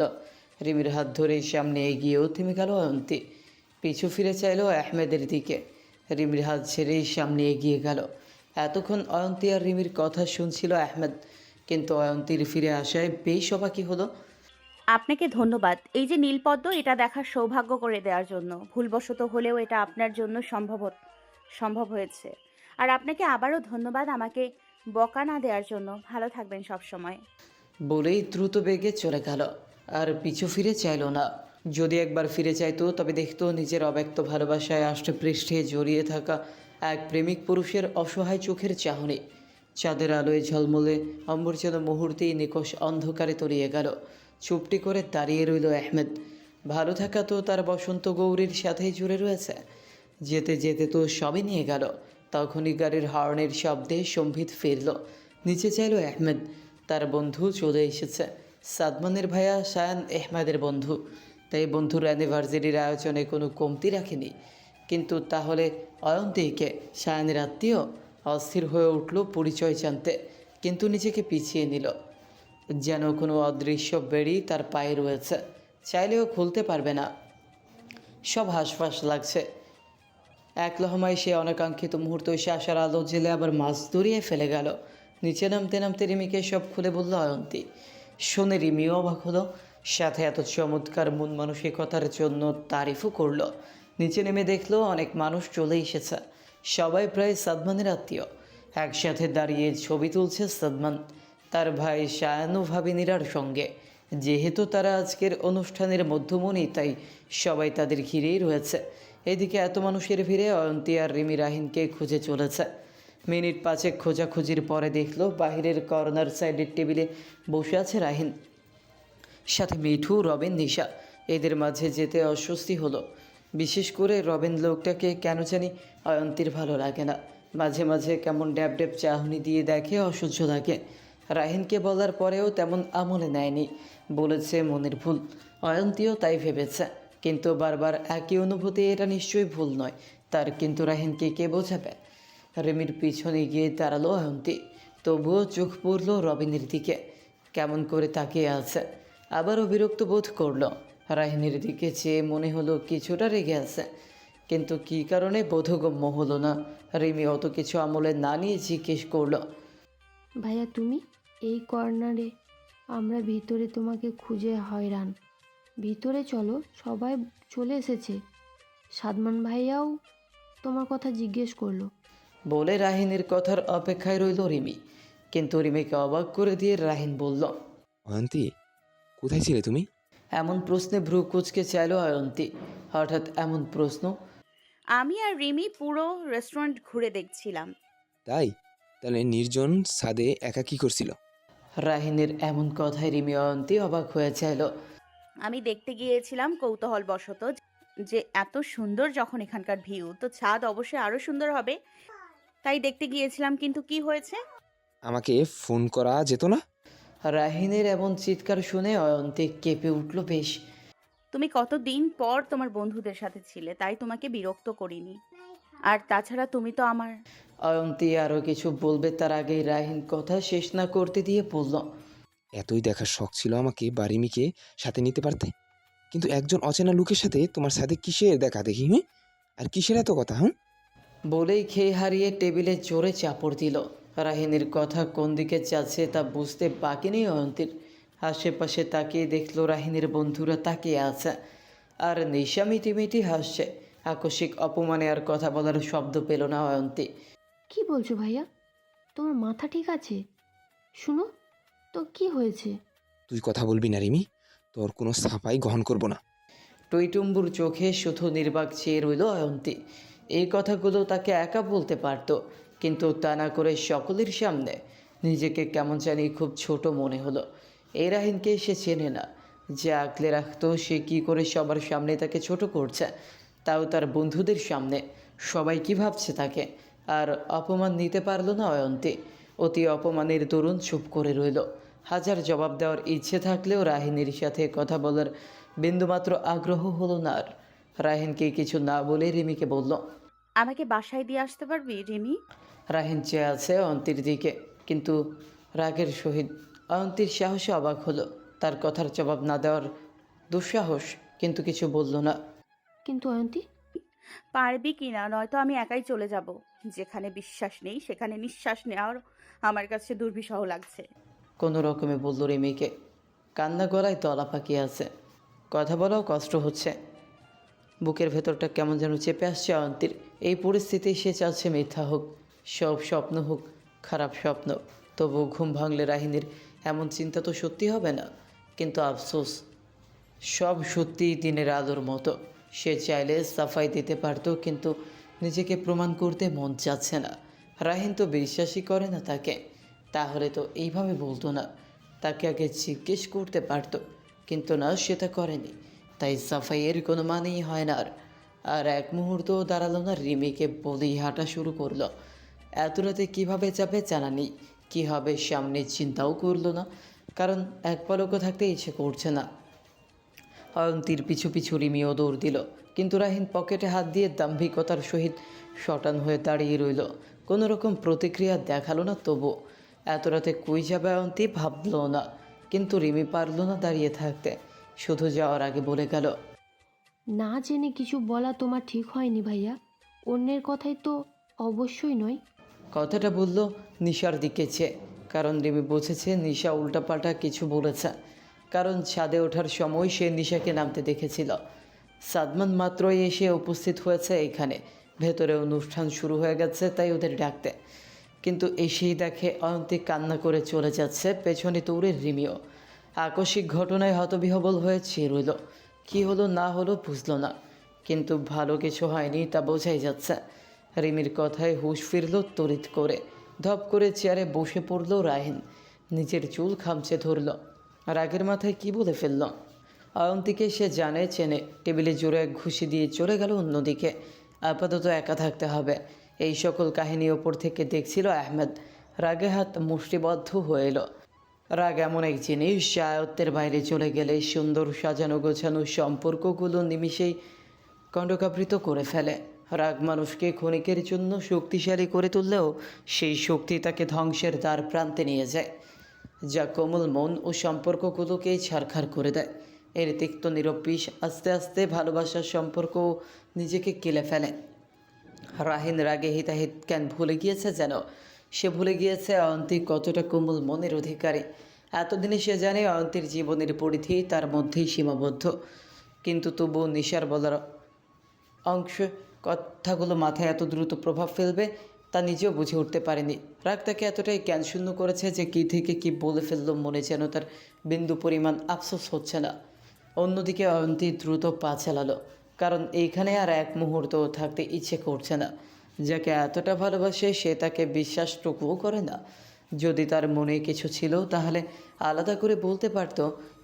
রিমির হাত ধরে সামনে এগিয়েও থেমে গেল অয়ন্তী। পিছু ফিরে চাইল আহমেদের দিকে। রিমির হাত ছেড়েই সামনে এগিয়ে গেল। এতক্ষণ অয়ন্তী আর রিমির কথা শুনছিল আহমেদ, কিন্তু অয়ন্তীর ফিরে আসায় বেশ অবাকই হলো। আপনাকে ধন্যবাদ, এই যে নীলপদ্ম, এটা দেখার সৌভাগ্য করে দেওয়ার জন্য। ভুলবশত হলেও এটা আপনার জন্য সম্ভব হয়েছে। আর আপনাকে আবারও ধন্যবাদ আমাকে বকা না দেওয়ার জন্য। ভালো থাকবেন সব সময়। বলেই দ্রুত বেগে চলে গেল। আর পিছু ফিরে চাইল না। যদি একবার ফিরে চাইতো তবে দেখতো নিজের অব্যক্ত ভালোবাসায় আষ্টে পৃষ্ঠে জড়িয়ে থাকা এক প্রেমিক পুরুষের অসহায় চোখের চাহনি। চাঁদের আলোয় ঝলমলে অম্বর যেন মুহূর্তেই নিকষ অন্ধকারে তলিয়ে গেল। চুপটি করে দাঁড়িয়ে রইল আহমেদ। ভালো থাকা তো তার বসন্ত গৌরীর সাথেই জুড়ে রয়েছে। যেতে যেতে তো সবে নিয়ে গেল। তখনই গাড়ির হর্নের শব্দে সম্বিত ফিরল। নিচে চাইল আহমেদ। তার বন্ধু চলে এসেছে, সাদমানের ভাইয়া শায়ান আহমেদের বন্ধু। তাই বন্ধুর অ্যানিভার্সারির আয়োজনে কোনো কমতি রাখেনি। কিন্তু তাহলে অয়ন্তীকে শায়ানের আত্মীয়? অস্থির হয়ে উঠল পরিচয় জানতে, কিন্তু নিজেকে পিছিয়ে নিল। যেন কোনো অদৃশ্য বেড়ি তার পায়ে রয়েছে, চাইলেও খুলতে পারবে না। সব হাঁসফাঁস লাগছে। এক লহমায় সে অনাকাঙ্ক্ষিত মুহূর্ত এসে আসার আলো জেলে আবার মাছ দড়িয়ে ফেলে গেল। নিচে নামতে নামতে রিমিকে সব খুলে বলল অয়ন্তী। শুনে রিমিও অবাক হলো, সাথে এত চমৎকার মন মানসিকতার জন্য তারিফও করলো। নিচে নেমে দেখলো অনেক মানুষ চলে এসেছে, সবাই প্রায় সাদমানের আত্মীয়। একসাথে দাঁড়িয়ে ছবি তুলছে সাদমান তার ভাই শায়ানু ভাবিনীরার সঙ্গে। যেহেতু তারা আজকের অনুষ্ঠানের মধ্যমণি, তাই সবাই তাদের ঘিরেই রয়েছে। এদিকে এত মানুষের ভিড়ে অয়ন্তী আর রিমি রাহিনকে খুঁজে চলেছে। মিনিট 5 খোঁজাখুঁজির পরে দেখলো বাহিরের কর্নার সাইডের টেবিলে বসে আছে রাহিন, সাথে মিঠু, রবিন, নিশা। এদের মাঝে যেতে অস্বস্তি হলো। বিশেষ করে রবিন লোকটাকে কেন জানি অয়ন্তীর ভালো লাগে না। মাঝে মাঝে কেমন ড্যাব ড্যাব চাহনি দিয়ে দেখে, অসহ্য লাগে। রাহিনকে বলার পরেও তেমন আমলে নেয়নি, বলেছে মনের ভুল। অয়ন্তীও তাই ভেবেছে, কিন্তু বারবার একই অনুভূতি, এটা নিশ্চয়ই ভুল নয় তার। কিন্তু রাহিনকে কে বোঝাবে? রেমির পিছনে গিয়ে দাঁড়ালো অয়ন্তী, তবুও চোখ পড়ল রবিনের দিকে, কেমন করে তাকিয়ে আছে। আবারও বিরক্ত বোধ করলো। রাহিনের দিকে চেয়ে মনে হলো কিছুটা রেগে আছে, কিন্তু কী কারণে বোধগম্য হলো না। রিমি অত কিছু আমলে না নিয়ে জিজ্ঞেস করলো, ভাইয়া তুমি এই কর্নারে, আমরা ভিতরে তোমাকে খুঁজে হয়রান। ভিতরে চলো, সবাই চলে এসেছে। সাদমান ভাইয়াও তোমার কথা জিজ্ঞেস করলো। বলে রাহিনের কথার অপেক্ষায় রইল রিমি। কিন্তু রিমিকে অবাক করে দিয়ে রাহিন বলল, অয়ন্তী, কোথায় ছিলে তুমি? এমন প্রশ্নে ভ্রু কুঁচকে চাইল অয়ন্তী। হঠাৎ এমন প্রশ্ন। আমি আর রিমি পুরো রেস্টুরেন্ট ঘুরে দেখছিলাম। তাই? তাহলে নির্জন ছাদে একা কি করছিল? রাহিনের এমন কথায় রিমি অয়ন্তী অবাক হয়ে চাইল। আমি দেখতে গিয়েছিলাম কৌতূহলবশত যে এত সুন্দর যখন এখানকার ভিউ, তো ছাদ অবশ্যই আরো সুন্দর হবে, তাই দেখতে গিয়েছিলাম। কিন্তু কি হয়েছে? আমাকে ফোন করা যেত না? রাহিনের এমন চিৎকার শুনে অয়ন্তী কেঁপে উঠল বেশ। তুমি কতদিন পর তোমার বন্ধুদের সাথে ছিলে, তাই তোমাকে বিরক্ত করিনি। আর তাছাড়া তুমি তো আমার। অয়ন্তী আরও কিছু বলবে তার আগেই রাহিন কথা শেষ না করতে দিয়ে বলল, এতই দেখার শখ ছিল আমাকে বা রিমিকে সাথে নিতে পারতে, কিন্তু একজন অচেনা লোকের সাথে তোমার সাথে কিসের দেখা দেখি? আর কিসের এত কথা? বলেই খেয়ে হারিয়ে টেবিলে জোরে চাপড় দিল। রাহিনের কথা কোন দিকে যাচ্ছে তা বুঝতে বাকি নেই অয়ন্তীর। আশেপাশে তাকিয়ে দেখলো রাহিনের বন্ধুরা তাকিয়ে আছে, আর নিশা মিটিমিটি হাসছে। আকস্মিক অপমানে আর কথা বলার শব্দ পেল না অয়ন্তী। কি বলছো ভাইয়া? তোমার মাথা ঠিক আছে? শুনো তো, কি হয়েছে? তুই কথা বলবি না রিমি, তোর কোনো সাফাই গ্রহণ করব না। টইটুম্বুর চোখে শুধু নির্বাক চেয়ে রইল অয়ন্তী। এই কথাগুলো তাকে একা বলতে পারত, কিন্তু তা না করে সকলের সামনে নিজেকে কেমন জানি খুব ছোট মনে হলো। এই রাহিনকে সে চেনে না, যে আগলে রাখতো সে কি করে সবার সামনে তাকে ছোট করছে, তাও তার বন্ধুদের সামনে। সবাই কি ভাবছে তাকে? আর অপমান নিতে পারল না অয়ন্তী। অতি অপমানের দরুন চুপ করে রইল। হাজার জবাব দেওয়ার ইচ্ছে থাকলেও রাহিনীর সাথে কথা বলার বিন্দুমাত্র আগ্রহ হলো না আর। রাহিনকে কিছু না বলে রিমিকে বলল, আমাকে বাসায় দিয়ে আসতে পারবি রিমি? রাহিন চেয়ে আছে অয়ন্তীর দিকে, কিন্তু রাগের সহিত। অয়ন্তীর সাহসে অবাক হলো, তার কথার জবাব না দেওয়ার দুঃসাহস, কিন্তু কিছু বলল না। কিন্তু অয়ন্তী, পারবি কি না, নয়তো আমি একাই চলে যাব। যেখানে বিশ্বাস নেই সেখানে নিঃশ্বাস নেওয়ার আমার কাছে দুর্বিষহ লাগছে। কোনো রকমে বলল রিমিকে। কান্না গলায় তলা পাকিয়ে আছে, কথা বলাও কষ্ট হচ্ছে। বুকের ভেতরটা কেমন যেন চেপে আসছে অয়ন্তীর। এই পরিস্থিতি সে চাচ্ছে মিথ্যা হোক, সব স্বপ্ন হোক, খারাপ স্বপ্ন। তবু ঘুম ভাঙলে রাহিনীর এমন চিন্তা তো সত্যি হবে না। কিন্তু আফসোস, সব সত্যিই দিনের আলোর মতো। সে চাইলে সাফাই দিতে পারত, কিন্তু নিজেকে প্রমাণ করতে মন চাচ্ছে না। রাহিন তো বিশ্বাসই করে না তাকে, তাহলে তো এইভাবে বলতো না। তাকে আগে জিজ্ঞেস করতে পারতো, কিন্তু না, সেটা করেনি। তাই সাফাইয়ের কোনো মানেই হয় না আর। আর এক মুহূর্তও দাঁড়ালো না, রিমিকে বলেই হাঁটা শুরু করলো। এত রাতে কীভাবে যাবে জানা নেই, কী হবে সামনে চিন্তাও করলো না, কারণ এক পলকও থাকতে ইচ্ছে করছে না। অয়ন্তীর পিছু পিছু রিমিও দৌড় দিল, কিন্তু রাহিন পকেটে হাত দিয়ে দাম্ভিকতার সহিত শটান হয়ে দাঁড়িয়ে রইল। কোনো রকম প্রতিক্রিয়া দেখালো না। তবু এত রাতে কই যাবে অয়ন্তী ভাবলো না, কিন্তু রিমি পারল না দাঁড়িয়ে থাকতে, শুধু যাওয়ার আগে বলে গেল, না জেনে কিছু বলা তোমার ঠিক হয়নি ভাইয়া। অন্যের কথাই তো অবশ্যই নয়। কথাটা বলল নিশার দিকে চেয়ে, কারণ রিমি বুঝেছে নিশা উল্টাপাল্টা কিছু বলেছে, কারণ ছাদে ওঠার সময় সে নিশাকে নামতে দেখেছিল। সাদমান মাত্রই এসে উপস্থিত হয়েছে এখানে, ভেতরে অনুষ্ঠান শুরু হয়ে গেছে, তাই ওদের ডাকতে। কিন্তু এসেই দেখে অয়ন্তী কান্না করে চলে যাচ্ছে, পেছনে দৌড়ে রিমিও। আকস্মিক ঘটনায় হতবিহ্বল হয়ে চেয়ে রইল। কী হলো না হলো বুঝলো না, কিন্তু ভালো কিছু হয়নি তা বোঝাই যাচ্ছে। রিমির কথায় হুঁশ ফিরল তড়িৎ করে। ধপ করে চেয়ারে বসে পড়ল রাহিন, নিজের চুল খামচে ধরল। রাগের মাথায় কি বলে ফেলল। অয়ন্তীকে সে জানে চেনে, টেবিলে জোরে এক ঘুষি দিয়ে চলে গেল অন্যদিকে। আপাতত একা থাকতে হবে। এই সকল কাহিনী ওপর থেকে দেখছিল আহমেদ। রাগে হাত মুষ্টিবদ্ধ হয়ে এলো। রাগ এমন এক জিনিস যা আয়ত্তের বাইরে চলে গেলে সুন্দর সাজানো গোছানো সম্পর্কগুলো নিমিষেই কণ্ডকাবৃত করে ফেলে। রাগ মানুষকে ক্ষণিকের জন্য শক্তিশালী করে তুললেও সেই শক্তি তাকে ধ্বংসের দ্বার প্রান্তে নিয়ে যায়, যা কোমল মন ও সম্পর্কগুলোকেই ছারখার করে দেয়। এর তিক্ত নিরপিস আস্তে আস্তে ভালোবাসার সম্পর্ক নিজেকে কেলে ফেলে। রাহিন রাগে হিতাহিত জ্ঞান ভুলে গিয়েছে যেন। সে ভুলে গিয়েছে অয়ন্তী কতটা কোমল মনের অধিকারী। এতদিনে সে জানে অয়ন্তীর জীবনের পরিধি তার মধ্যেই সীমাবদ্ধ, কিন্তু তবুও নিশার বলার অংশ কথাগুলো মাথায় এত দ্রুত প্রভাব ফেলবে তা নিজেও বুঝে উঠতে পারেনি। রাগ তাকে এতটাই জ্ঞানশূন্য করেছে যে কী থেকে কী বলে ফেলল মনে যেন তার বিন্দু পরিমাণ আফসোস হচ্ছে না। অন্যদিকে অয়ন্তী দ্রুত পা চালালো, কারণ এইখানে আর এক মুহূর্তও থাকতে ইচ্ছে করছে না। যাকে এতটা ভালোবাসে সে তাকে বিশ্বাসটুকুও করে না। যদি তার মনে কিছু ছিল তাহলে আলাদা করে বলতে পারত।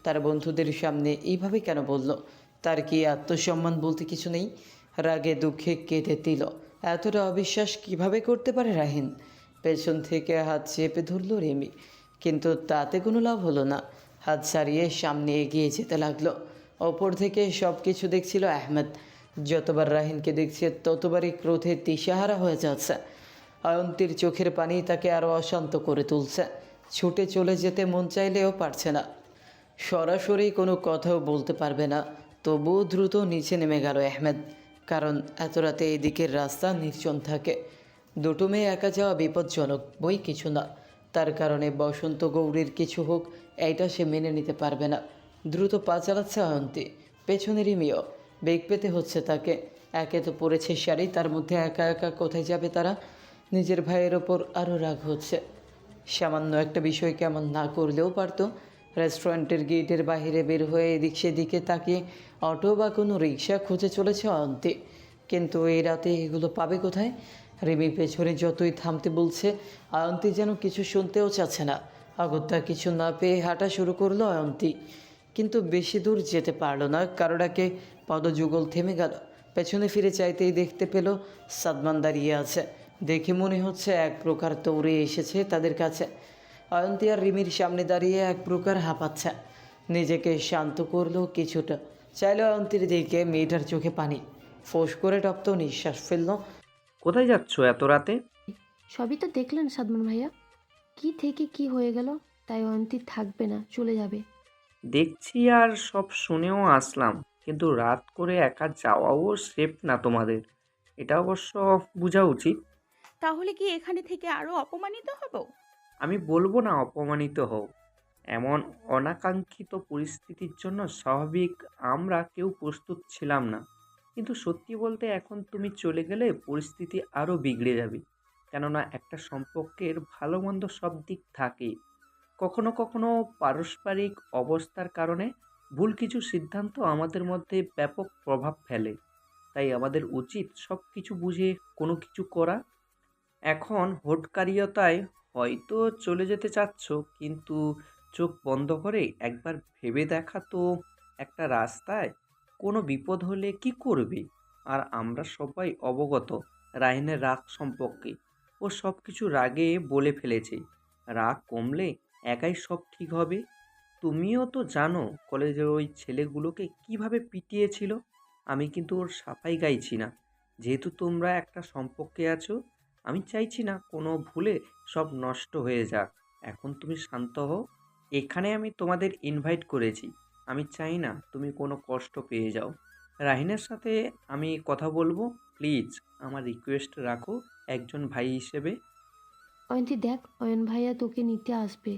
তার বন্ধুদের সামনে এইভাবে কেন বলল? তার কি আত্মসম্মান বলতে কিছু নেই? রাগে দুঃখে কেঁদে দিল। এতটা অবিশ্বাস কিভাবে করতে পারে রাহিন? পেছন থেকে হাত চেপে ধরল রিমি, কিন্তু তাতে কোনো লাভ হলো না। হাত ছাড়িয়ে সামনে এগিয়ে যেতে লাগলো। ওপর থেকে সব কিছু দেখছিল আহমেদ। যতবার রাহিনকে দেখছে ততবারই ক্রোধে দিশাহারা হয়ে যাচ্ছে। অয়ন্তীর চোখের পানি তাকে আরও অশান্ত করে তুলছে। ছুটে চলে যেতে মন চাইলেও পারছে না, সরাসরি কোনো কথাও বলতে পারবে না। তবুও দ্রুত নিচে নেমে গেল আহমেদ, কারণ এত রাতে এই দিকের রাস্তা নির্জন থাকে। দুটো মেয়ে একা যাওয়া বিপজ্জনক বই কিছু না। তার কারণে বসন্ত গৌরীর কিছু হোক এইটা সে মেনে নিতে পারবে না। দ্রুত পা চালাচ্ছে অয়ন্তী, পেছনে রিমিও। বেগ পেতে হচ্ছে তাকে। একে তো পড়েছে শাড়ি, তার মধ্যে একা একা কোথায় যাবে তারা? নিজের ভাইয়ের ওপর আরও রাগ হচ্ছে। সামান্য একটা বিষয় কেমন না করলেও পারতো। রেস্টুরেন্টের গেটের বাইরে বের হয়ে এদিক সেদিকে তাকিয়ে অটো বা কোনো রিক্সা খুঁজে চলেছে অয়ন্তী, কিন্তু এই রাতে এগুলো পাবে কোথায়? রিমি পেছনে যতই থামতে বলছে, অয়ন্তী যেন কিছু শুনতেও চাচ্ছে না। অগত্যা কিছু না পেয়ে হাঁটা শুরু করলো অয়ন্তী, কিন্তু বেশি দূর যেতে পারল না। কারোটাকে পদযুগল থেমে গেল। পেছনে ফিরে চাইতেই দেখতে পেল সাদমান দাঁড়িয়ে আছে। দেখে মনে হচ্ছে এক প্রকার দৌড়ে এসেছে তাদের কাছে। অয়ন্তী আর রিমির সামনে দাঁড়িয়ে এক প্রকার হাঁপাচ্ছে। নিজেকে শান্ত করলো কিছুটা, চাইলো অয়ন্তীর দিকে। মেয়েটার চোখে পানি, ফোঁস করে টপ্ত নিঃশ্বাস ফেলল। কোথায় যাচ্ছ এত রাতে? সবই তো দেখলেন সাদমান ভাইয়া, কি থেকে কি হয়ে গেল। তাই অয়ন্তী থাকবে না, চলে যাবে। দেখছি আর সব শুনেও আসলাম, কিন্তু রাত করে একা যাওয়াও সেফ না তোমাদের, এটা অবশ্য বোঝা উচিত। তাহলে কি এখানে থেকে আরো অপমানিত হব? আমি বলবো না অপমানিত হও, এমন অনাকাঙ্ক্ষিত পরিস্থিতির জন্য স্বাভাবিক আমরা কেউ প্রস্তুত ছিলাম না, কিন্তু সত্যি বলতে এখন তুমি চলে গেলে পরিস্থিতি আরও বিগড়ে যাবে। কেননা একটা সম্পর্কের ভালো মন্দ সব দিক থাকে, কখনো কখনো পারস্পরিক অবস্থার কারণে ভুল কিছু সিদ্ধান্ত আমাদের মধ্যে ব্যাপক প্রভাব ফেলে। তাই আমাদের উচিত সব কিছু বুঝে কোনো কিছু করা। এখন হুটকারিয়তায় হয়তো চলে যেতে চাচ্ছ, কিন্তু চোখ বন্ধ করে একবার ভেবে দেখা তো, একটা রাস্তায় কোনো বিপদ হলে কি করবে? আর আমরা সবাই অবগত রাহিনের রাগ সম্পর্কে। ও সব কিছু রাগে বলে ফেলেছে। রাগ কমলে একাই সব ঠিক হবে। তুমিও তো জানো কলেজের ওই ছেলেগুলোকে কিভাবে পিটিয়েছিল। আমি কিন্তু ওর সাফাই গাইছি না। যেহেতু তোমরা একটা সম্পর্কে আছো, আমি চাইছি না কোনো ভুলে সব নষ্ট হয়ে যাক। এখন তুমি শান্ত হও। এখানে আমি তোমাদের ইনভাইট করেছি। আমি চাই না তুমি কোনো কষ্ট পেয়ে যাও। রাহিনের সাথে আমি কথা বলবো। প্লিজ আমার রিকোয়েস্ট রাখো একজন ভাই হিসেবে। অয়ন্তী দেখ, অয়ন ভাইয়া তোকে নিতে আসবে,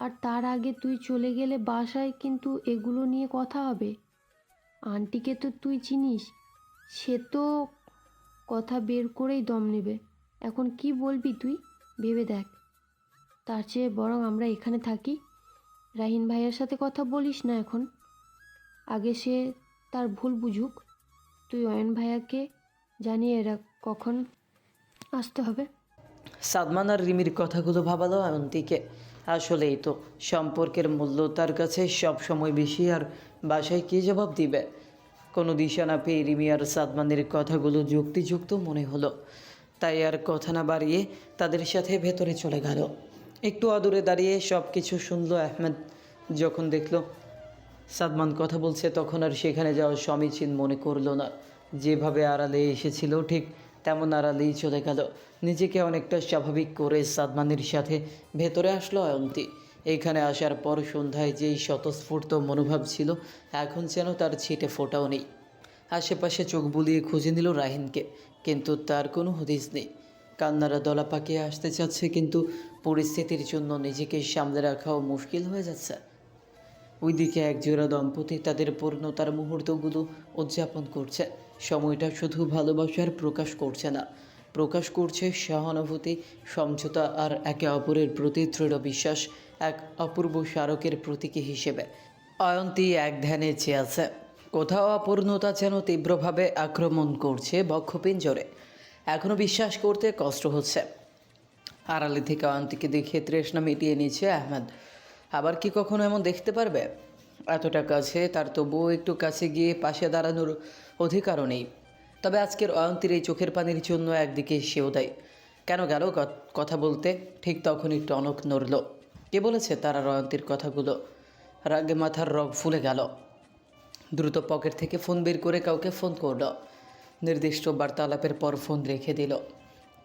আর তার আগে তুই চলে গেলে বাসায় কিন্তু এগুলো নিয়ে কথা হবে। আন্টিকে তো তুই চিনিস, সে তো কথা বের করেই দম নেবে। এখন কি বলবি তুই ভেবে দেখ। তার চেয়ে বরং আমরা এখানে থাকি। রাহিন ভাইয়ার সাথে কথা বলিস না এখন, আগে সে তার ভুল বুঝুক। তুই অয়ন ভাইয়াকে জানিয়ে রাখ কখন আসতে হবে। সাদমান আর রিমির কথাগুলো ভাবালো অয়ন্তীকে। আসলেই তো, সম্পর্কের মূল্য তার কাছে সব সময় বেশি, আর বাসায় কী জবাব দিবে। কোনো দিশা না পেয়ে রিমি আর সাদমানের কথাগুলো যুক্তিযুক্ত মনে হলো। তাই আর কথা না বাড়িয়ে তাদের সাথে ভেতরে চলে গেল। একটু আদূরে দাঁড়িয়ে সব কিছু শুনলো আহমেদ। যখন দেখলো সাদমান কথা বলছে, তখন আর সেখানে যাওয়া সমীচীন মনে করলো না। যেভাবে আড়ালে এসেছিল ঠিক তেমন আড়ালেই চলে গেল। নিজেকে অনেকটা স্বাভাবিক করে সাদমানের সাথে ভেতরে আসলো অয়ন্তী। এখানে আসার পর সন্ধ্যায় যেই স্বতঃস্ফূর্ত মনোভাব ছিল, এখন যেন তার ছিটে ফোটাও নেই। আশেপাশে চোখ বুলিয়ে খুঁজে নিল রাহিনকে, কিন্তু তার কোনো হদিস নেই। কান্নারা দলা পাকিয়ে আসতে চাচ্ছে, কিন্তু পরিস্থিতির জন্য নিজেকে সামলে রাখাও মুশকিল হয়ে যাচ্ছে। ওইদিকে একজোড়া দম্পতি তাদের পূর্ণতার মুহূর্তগুলো উদযাপন করছে। সময়টা শুধু ভালোবাসার প্রকাশ করছে না, প্রকাশ করছে সহানুভূতি, সমঝোতা আর একে অপরের প্রতি দৃঢ় বিশ্বাস, এক অপূর্ব স্মারকের প্রতীকী হিসেবে। অয়ন্তী এক ধ্যানে চেয়ে আছে। কোথাও অপূর্ণতা যেন তীব্রভাবে আক্রমণ করছে বক্ষপিঞ্জরে। এখনও বিশ্বাস করতে কষ্ট হচ্ছে। আড়ালে থেকে অয়ন্তীকে দেখে তৃষ্ণা মিটিয়ে নিচ্ছে আহমেদ। আবার কি কখনো এমন দেখতে পারবে? এতটা কাছে তার, তবুও একটু কাছে গিয়ে পাশে দাঁড়ানোর অধিকারও নেই। তবে আজকের অয়ন্তীর এই চোখের পানির জন্য একদিকে সেও দেয়। কেন গেল কথা বলতে? ঠিক তখনই টনক নড়ল। কে বলেছে তার আর অয়ন্তীর কথাগুলো? রাগে মাথার রগ ফুলে গেল। দ্রুত পকেট থেকে ফোন বের করে কাউকে ফোন করল। নির্দিষ্ট বার্তালাপের পর ফোন রেখে দিল।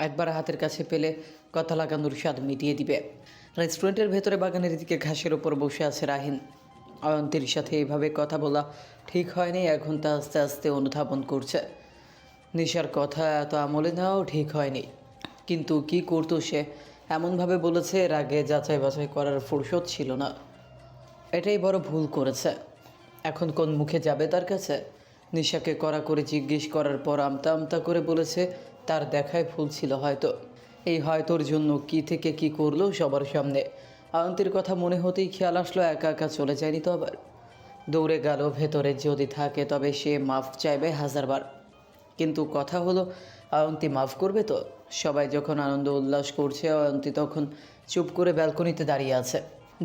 একবার হাতের কাছে পেলে কথা লাগানোর স্বাদ মিটিয়ে দিবে। রেস্টুরেন্টের ভেতরে বাগানের দিকে ঘাসের ওপর বসে আছে রাহিন। অয়ন্তীর সাথে এইভাবে কথা বলা ঠিক হয়নি, এখন তা আস্তে আস্তে অনুধাবন করছে। নিশার কথা এত আমলে নেওয়াও ঠিক হয়নি, কিন্তু কি করতো সে? এমনভাবে বলেছে, এর আগে যাচাই বাছাই করার ফুরসত ছিল না। এটাই বড় ভুল করেছে। এখন কোন মুখে যাবে তার কাছে? নিশাকে কড়া করে জিজ্ঞেস করার পর আমতা আমতা করে বলেছে তার দেখায় ভুল ছিল হয়তো। এই হয়তোর জন্য কি থেকে কি করলো সবার সামনে। অয়ন্তীর কথা মনে হতেই খেয়াল আসলো একা একা চলে যায়নি তো আবার। দৌড়ে গেল ভেতরে, যদি থাকে তবে সে মাফ চাইবে হাজারবার। কিন্তু কথা হলো, অয়ন্তী মাফ করবে তো? সবাই যখন আনন্দ উল্লাস করছে, অয়ন্তী তখন চুপ করে ব্যালকনিতে দাঁড়িয়ে আছে,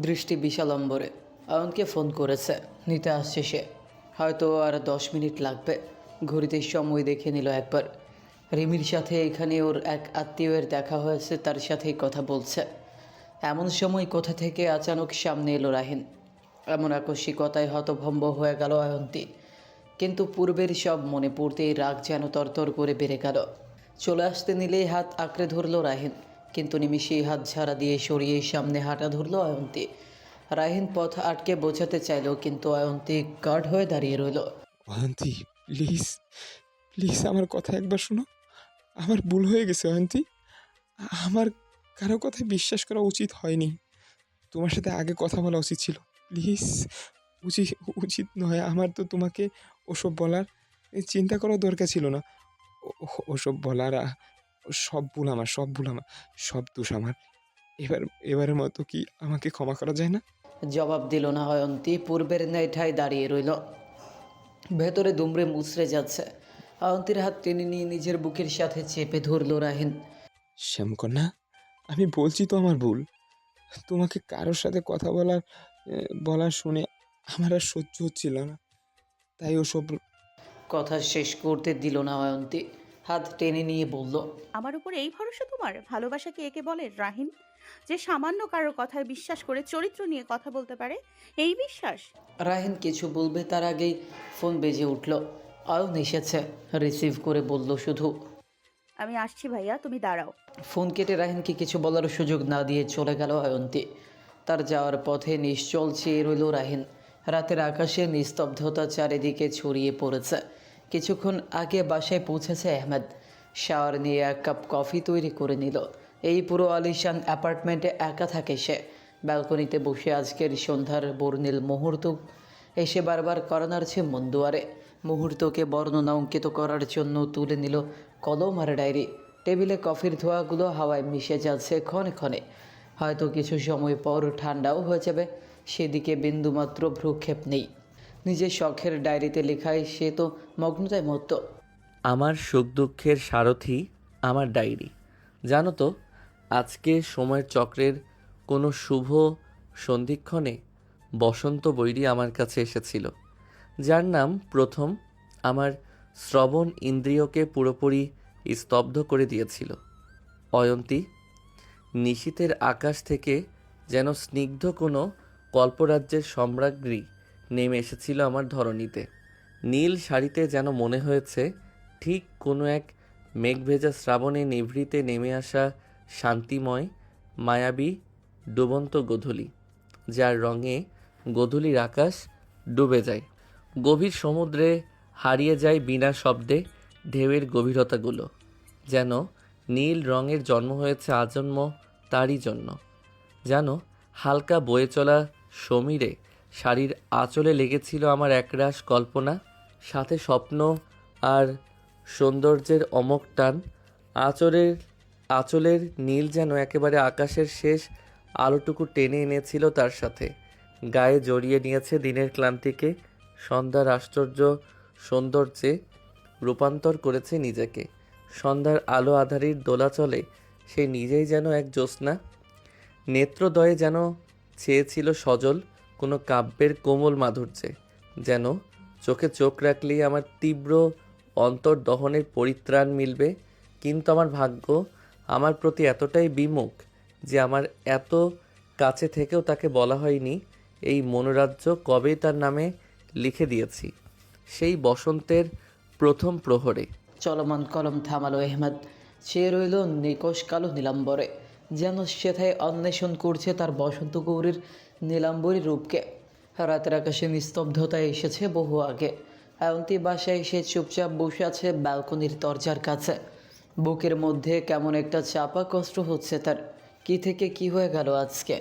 দৃষ্টি বিশালম্বরে। অয়নকে ফোন করেছে, নিতে আসছে সে। হয়তো আর 10 মিনিট লাগবে। ঘড়িতে সময় দেখে নিল একবার। রিমির সাথে এখানে ওর এক আত্মীয়ের দেখা হয়েছে, তার সাথেই কথা বলছে। এমন সময় কোথা থেকে আচানক সামনে এলো রাহিন। এমন আকস্মিকতায় হতভম্ব হয়ে গেল অয়ন্তী। কিন্তু পূর্বের সব মনে পড়তেই রাগ যেন তরতর করে বেড়ে গেল। চলে আসতে নিলেই হাত আঁকড়ে ধরল রাহিন, কিন্তু নিমিষেই হাত ঝাড়া দিয়ে সরিয়ে সামনে হাঁটা ধরল অয়ন্তী। রাহিন পথ আটকে বোঝাতে চাইল, কিন্তু অয়ন্তী গার্ড হয়ে দাঁড়িয়ে রইল। অয়ন্তী, প্লিজ প্লিজ আমার কথা একবার শোনো। আমার ভুল হয়ে গেছে অয়ন্তী। আমার কারো কথায় বিশ্বাস করা উচিত হয়নি। তোমার সাথে আগে কথা বলা উচিত ছিল। প্লিজ, উচিত উচিত নয়। আমার তো তোমাকে ওসব বলার চিন্তা করার দরকার ছিল না। ওসব বলার সব ভুল আমার, সব ভুল আমার, সব দোষ আমার। এবারের মতো কি আমাকে ক্ষমা করা যায় না? জবাব দিল না অয়ন্তী, পূর্বের ন্যায় ঠায় দাঁড়িয়ে রইল। ভেতরে দুমড়ে মুচড়ে যাচ্ছে। অয়ন্তীর হাত টেনে নিয়ে নিজের বুকের সাথে চেপে ধরল রাহিন। শ্যামকন্যা, আমি বলছি তো আমার ভুল। তোমাকে কারোর সাথে কথা বলার শুনে আমার আর সহ্য হচ্ছিল না, তাই ওসব। কথা শেষ করতে দিল না অয়ন্তী, হাত টেনে নিয়ে বলল, আমার উপর এই ভরসা তোমার? ভালোবাসা কি একে বলে রাহিন? যে সামান্য কারোর কথায় বিশ্বাস করে চরিত্র নিয়ে কথা বলতে পারে, এই বিশ্বাস? রাহিন কিছু বলবে তার আগেই ফোন বেজে উঠল। অয়ন এসেছে। রিসিভ করে বলল শুধু, আমি আসছি ভাইয়া, তুমি দাঁড়াও। ফোন কেটে রাহিনকে কিছু বলার সুযোগ না দিয়ে চলে গেল অয়ন্তী। তার যাওয়ার পথে নিশ্চল চেয়ে রইল রাহিন। রাতের আকাশে নিস্তব্ধতা চারিদিকে ছড়িয়ে পড়েছে। কিছুক্ষণ আগে বাসায় পৌঁছেছে আহমেদ। শাওয়ার নিয়ে এক কাপ কফি তৈরি করে নিল। এই পুরো আলিশান অ্যাপার্টমেন্টে একা থাকে সে। ব্যালকনিতে বসে আজকের সন্ধ্যার বর্ণিল মুহূর্ত এসে বারবার করানার মন দুয়ারে। মুহূর্তকে বর্ণনা অঙ্কিত করার জন্য তুলে নিল কলম আর ডায়েরি। টেবিলে কফির ধোঁয়াগুলো হাওয়ায় মিশে যাচ্ছে ক্ষণে ক্ষণে। হয়তো কিছু সময় পর ঠান্ডাও হয়ে যাবে, সেদিকে বিন্দুমাত্র ভ্রুক্ষেপ নেই। নিজের শখের ডায়েরিতে লেখায় সে তো মগ্নতায় মত্ত। আমার সুখ দুঃখের সারথি আমার ডায়েরি। জানো তো, আজকে সময়ের চক্রের কোনো শুভ সন্ধিক্ষণে বসন্ত বৈরী আমার কাছে এসেছিল, যার নাম প্রথম আমার শ্রবণ ইন্দ্রিয়কে পুরোপুরি স্তব্ধ করে দিয়েছিল। অয়ন্তী, নিশীথের আকাশ থেকে যেন স্নিগ্ধ কোনো কল্পরাজ্যের সম্রাজ্ঞী নেমে এসেছিল আমার ধরণীতে। নীল শাড়িতে যেন মনে হয়েছে ঠিক কোনো এক মেঘভেজা শ্রাবণে নিভৃতে নেমে আসা শান্তিময় মায়াবী ডুবন্ত গোধূলি, যার রঙে গোধূলির আকাশ ডুবে যায়, গভীর সমুদ্রে হারিয়ে যায় বিনা শব্দে ঢেউয়ের গভীরতাগুলো। যেন নীল রঙের জন্ম হয়েছে আজন্ম তারই জন্য। জানো, হালকা বয়ে চলা সমীরে শাড়ির আঁচলে লেগেছিল আমার একরাশ কল্পনা, সাথে স্বপ্ন আর সৌন্দর্যের অমোঘ টান। আঁচলের নীল যেন একেবারে আকাশের শেষ আলোটুকু টেনে এনেছিল তার সাথে। গায়ে জড়িয়ে নিয়েছে দিনের ক্লান্তিকে, সন্ধ্যার আশ্চর্য সৌন্দর্যে রূপান্তর করেছে নিজেকে। সন্ধ্যার আলো আধারির দোলাচলে সে নিজেই যেন এক জ্যোৎস্না। নেত্রদয়ে যেন চেয়েছিল সজল কোনো কাব্যের কোমল মাধুর্যে। যেন চোখে চোখ রাখলেই আমার তীব্র অন্তর্দহনের পরিত্রাণ মিলবে। কিন্তু আমার ভাগ্য আমার প্রতি এতটাই বিমুখ যে আমার এত কাছে থেকেও তাকে বলা হয়নি এই মনোরাজ্য কবেই তার নামে লিখে দিয়েছি সেই বসন্তের প্রথম প্রহরে। চলমান কলম থামালো আহমেদ। চেয়ে রইল নিকশ কালো নীলাম্বরে, যেন সেথায় অন্বেষণ করছে তার বসন্ত গৌরীর নীলাম্বরী রূপকে। রাতের আকাশে নিস্তব্ধতায় এসেছে বহু আগে। অয়ন্তী বাসায় এসে চুপচাপ বসে আছে ব্যালকনির দরজার কাছে। বুকের মধ্যে কেমন একটা চাপা কষ্ট হচ্ছে তার। কি থেকে কি হয়ে গেল আজকে?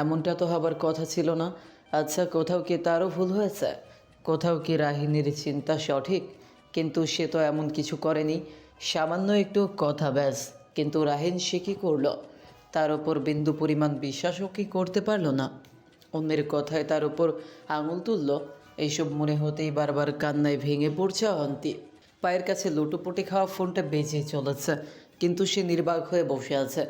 এমনটা তো হবার কথা ছিল না। আচ্ছা, কোথাও কি তারও ভুল হয়েছে? কোথাও কি রাহিনীর চিন্তা সঠিক? কিন্তু সে তো এমন কিছু করেনি, সামান্য একটু কথা ব্যাস। কিন্তু রাহিন সে কী করলো? তার ওপর বিন্দু পরিমাণ বিশ্বাসও কি করতে পারলো না? অন্যের কথায় তার উপর আঙুল তুলল। এইসব মনে হতেই বারবার কান্নায় ভেঙে পড়ছে অয়ন্তী। পায়ের কাছে লুটোপুটি খাওয়া ফোনটা বেজে চলেছে, কিন্তু সে নির্বাক হয়ে বসে আছে।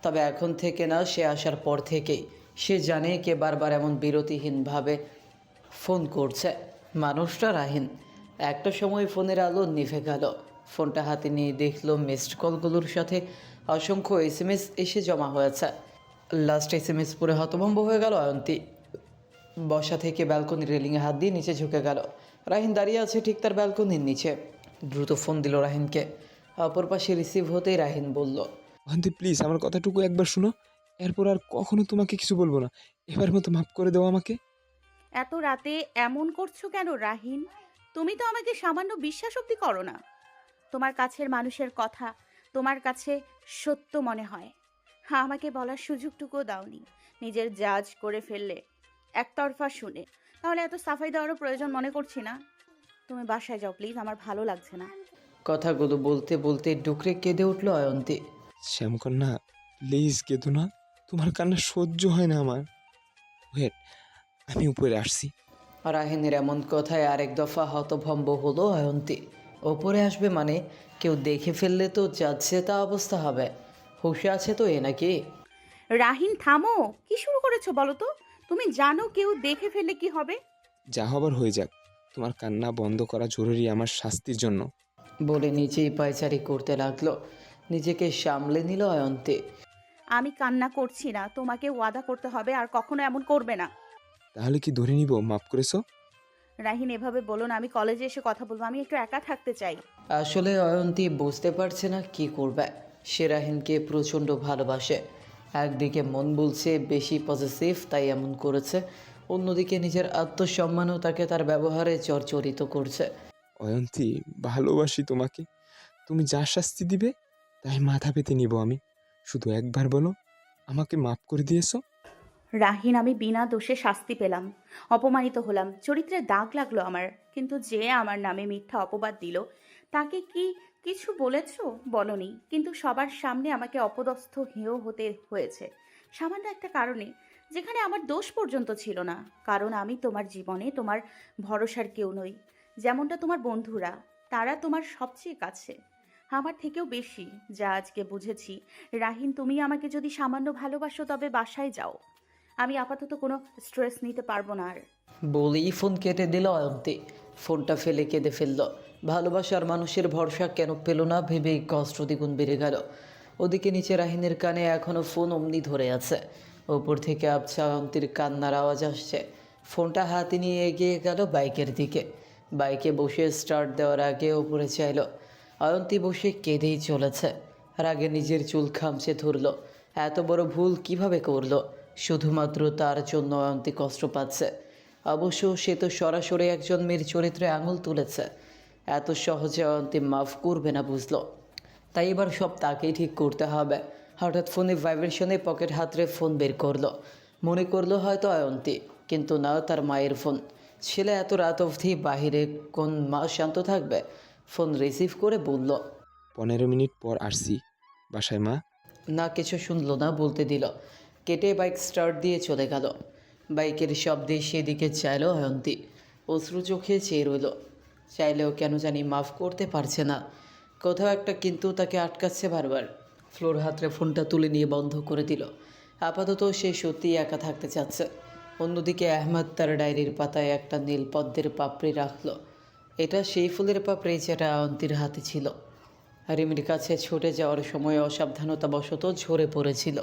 তবে এখন থেকে না, সে আসার পর থেকেই সে জানে কে বারবার এমন বিরতিহীনভাবে ফোন করছে। মানুষটা রাহিন। একটা সময় ফোনের আলো নিভে গেল। ফোনটা হাতে নিয়ে দেখলো মিসড কলগুলোর সাথে অসংখ্য এসএমএস এসে জমা হয়েছে। লাস্ট এসএমএস পড়ে হতভম্ব হয়ে গেল অয়ন্তী। বসা থেকে ব্যালকনির রেলিংয়ে হাত দিয়ে নিচে ঝুঁকে গেল। রাহিন দাঁড়িয়ে আছে ঠিক তার ব্যালকনির নিচে। দ্রুত ফোন দিল রাহিনকে। অপর পাশে রিসিভ হতেই রাহিন বলল, অয়ন্তী প্লিজ আমার কথাটুকু একবার শোনো, এরপর আর কখনো তোমাকে কিছু বলবো না। এবার মতো মাফ করে দাও আমাকে। এত রাতে এমন করছো কেন রাহিন? তুমি তো আমাকে সামান্য বিশ্বাস অব্দি করো না। তোমার কাছের মানুষের কথা তোমার কাছে সত্য মনে হয়, আমাকে বলার সুযোগটুকুও দাওনি। নিজের জাজ করে ফেললে একতরফা শুনে। তাহলে এত সাফাই দেওয়ারও প্রয়োজন মনে করছি না। তুমি বাসায় যাও প্লিজ, আমার ভালো লাগছে না। কথাগুলো বলতে বলতে ডুকরে কেঁদে উঠল অয়ন্তী। শ্যামকন্যা প্লিজ কেঁদো না, তোমার কান্না সহ্য হয় না আমার। ওয়েট, আমি উপরে আসছি। রাহিনের এমন কথায় আরেক দফা হতভম্ব হলো অয়ন্তী। ওপরে আসবে মানে? কেউ দেখে ফেললে তো যাচ্ছে তা অবস্থা হবে। হুঁশে আছে তো এ নাকি? রাহিন থামো, কি শুরু করেছো বলো তো? তুমি জানো কেউ দেখে ফেললে কি হবে? যা হবার হয়ে যাক, তোমার কান্না বন্ধ করা জরুরি আমার শাস্তির জন্য। বলে নিজেই পায়চারি করতে লাগলো। নিজেকে সামলে নিল অয়ন্তী। আমি কান্না করছি না, তোমাকে ওয়াদা করতে হবে আর কখনো এমন করবে না। তাহলে কি ধরে নিব মাফ করেছো? রাহিন, এভাবে বলো না, আমি কলেজে এসে কথা বলবো, আমি একটু একা থাকতে চাই। আসলে অয়ন্তী বুঝতে পারছে না কি করবে। সে রাহিনকে প্রচণ্ড ভালোবাসে। একদিকে মন বলছে বেশি পজিটিভ তাই এমন করেছে, অন্যদিকে নিজের আত্মসম্মানও তাকে তার ব্যবহারে জর্জরিত করছে। অয়ন্তী, ভালোবাসি তোমাকে। তুমি যা শাস্তি দিবে তাই মাথা পেতে নিব আমি। শুধু একবার বলো, আমাকে মাফ করে দিয়েছো। রাহিন, আমি বিনা দোষে শাস্তি পেলাম, অপমানিত হলাম, চরিত্রে দাগ লাগলো আমার, কিন্তু যে আমার নামে মিথ্যা অপবাদ দিল তাকে কি কিছু বলেছো? বলনি, কিন্তু সবার সামনে আমাকে অপদস্থ হেয় হতে হয়েছে সামান্য একটা কারণে, যেখানে আমার দোষ পর্যন্ত ছিল না। কারণ আমি তোমার জীবনে তোমার ভরসার কেউ নই। যেমনটা তোমার বন্ধুরা, তারা তোমার সবচেয়ে কাছে, আমার থেকেও বেশি। যা আজকে বুঝেছি, রাহিন, তুমি আমাকে যদি সামান্য ভালোবাসো তবে বাসায় যাও, আমি আপাতত কোনো স্ট্রেস নিতে পারবো না আর। বলেই ফোন কেটে দিল অয়ন্তী। ফোনটা ফেলে কেঁদে ফেলল। ভালোবাসার মানুষের ভরসা কেন পেল না ভেবেই কষ্ট দ্বিগুণ বেড়ে গেল। ওদিকে নিচে রাহিনের কানে এখনও ফোন অমনি ধরে আছে। ওপর থেকে আবছা অয়ন্তীর কান্নার আওয়াজ আসছে। ফোনটা হাতে নিয়ে এগিয়ে গেল বাইকের দিকে। বাইকে বসে স্টার্ট দেওয়ার আগে ওপরে চাইল। অয়ন্তী বসে কেঁদেই চলেছে। রাগে নিজের চুল খামচে ধরল। এত বড় ভুল কিভাবে করলো? শুধুমাত্র তার জন্য অয়ন্তী কষ্ট পাচ্ছে। অবশ্য সে তো সরাসরি একজন মেয়ের চরিত্রে আঙুল তুলেছে। এত সহজে অয়ন্তী মাফ করবে না বুঝলো। তাই এবার সব তাকেই ঠিক করতে হবে। হঠাৎ ফোনে ভাইব্রেশনে পকেট হাতড়ে ফোন বের করলো। মনে করলো হয়তো অয়ন্তী, কিন্তু না, তার মায়ের ফোন। ছেলে এত রাত অবধি বাহিরে, কোন মা শান্ত থাকবে? ফোন রিসিভ করে বলল, 15 মিনিট পর আসছি বাসায় মা। না, কিছু শুনলো না, বলতে দিল। কেটে বাইক স্টার্ট দিয়ে চলে গেল। বাইকের শব্দে সেদিকে চাইল অয়ন্তী। অশ্রু চোখে চেয়ে রইল। চাইলেও কেন জানি মাফ করতে পারছে না। কোথাও একটা কিন্তু তাকে আটকাচ্ছে বারবার। ফ্লোর হাতড়ে ফোনটা তুলে নিয়ে বন্ধ করে দিল। আপাতত সে সত্যিই একা থাকতে চাচ্ছে। অন্যদিকে আহমেদ তার ডায়েরির পাতায় একটা নীল পদ্মের পাপড়ি রাখলো। এটা সেই ফুলের পাপড়ি যেটা অয়ন্তীর হাতে ছিল। রিমির কাছে ছুটে যাওয়ার সময় অসাবধানতাবশত ঝরে পড়েছিল।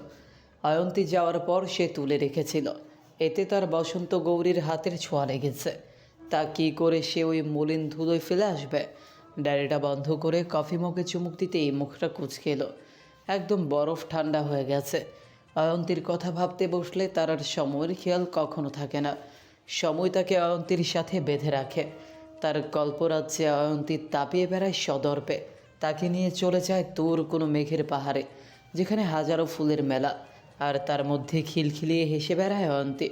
অয়ন্তী যাওয়ার পর সে তুলে রেখেছিল। এতে তার বসন্ত গৌরীর হাতের ছোঁয়া লেগেছে। তা কী করে সে ওই মলিন ধুলোয় ফেলে আসবে? ডায়েরিটা বন্ধ করে কফি মগে চুমুক দিতেই মুখটা কুঁচকে এলো। একদম বরফ ঠান্ডা হয়ে গেছে। অয়ন্তীর কথা ভাবতে বসলে তার আর সময়ের খেয়াল কখনো থাকে না। সময় তাকে অয়ন্তীর সাথে বেঁধে রাখে। তার কল্পরাজ্যে অয়ন্তী তাপিয়ে বেড়ায় সদর্পে। তাকে নিয়ে চলে যায় দূর কোনো মেঘের পাহাড়ে, যেখানে হাজারো ফুলের মেলা, আর তার মধ্যে খিলখিলিয়ে হেসে বেড়ায় অয়ন্তী।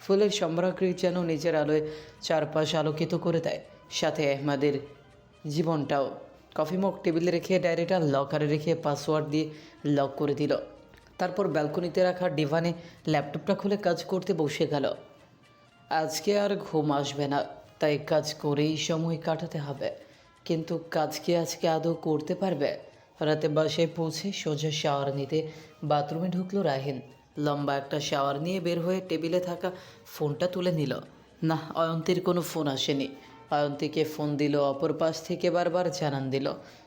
ফুলের সম্রাজ্ঞী যেন নিজের আলোয় চারপাশ আলোকিত করে দেয়, সাথে আহমেদের জীবনটাও। কফি মগ টেবিলে রেখে ডায়েরিটা লকারে রেখে পাসওয়ার্ড দিয়ে লক করে দিল। তারপর ব্যালকনিতে রাখা ডিভানে ল্যাপটপটা খুলে কাজ করতে বসে গেল। আজকে আর ঘুম আসবে না, তাই কাজ করেই সময় কাটাতে হবে। কিন্তু কাজ কি আজকে আদৌ করতে পারবে? রাতে বাসায় পৌঁছে সোজা শাওয়ার নিতে বাথরুমে ঢুকলো রাহিন। লম্বা একটা শাওয়ার নিয়ে বের হয়ে টেবিলে থাকা ফোনটা তুলে নিল। না, অয়ন্তীর কোনো ফোন আসেনি। অয়ন্তীকে ফোন দিল, অপর পাশ থেকে বারবার জানান দিল।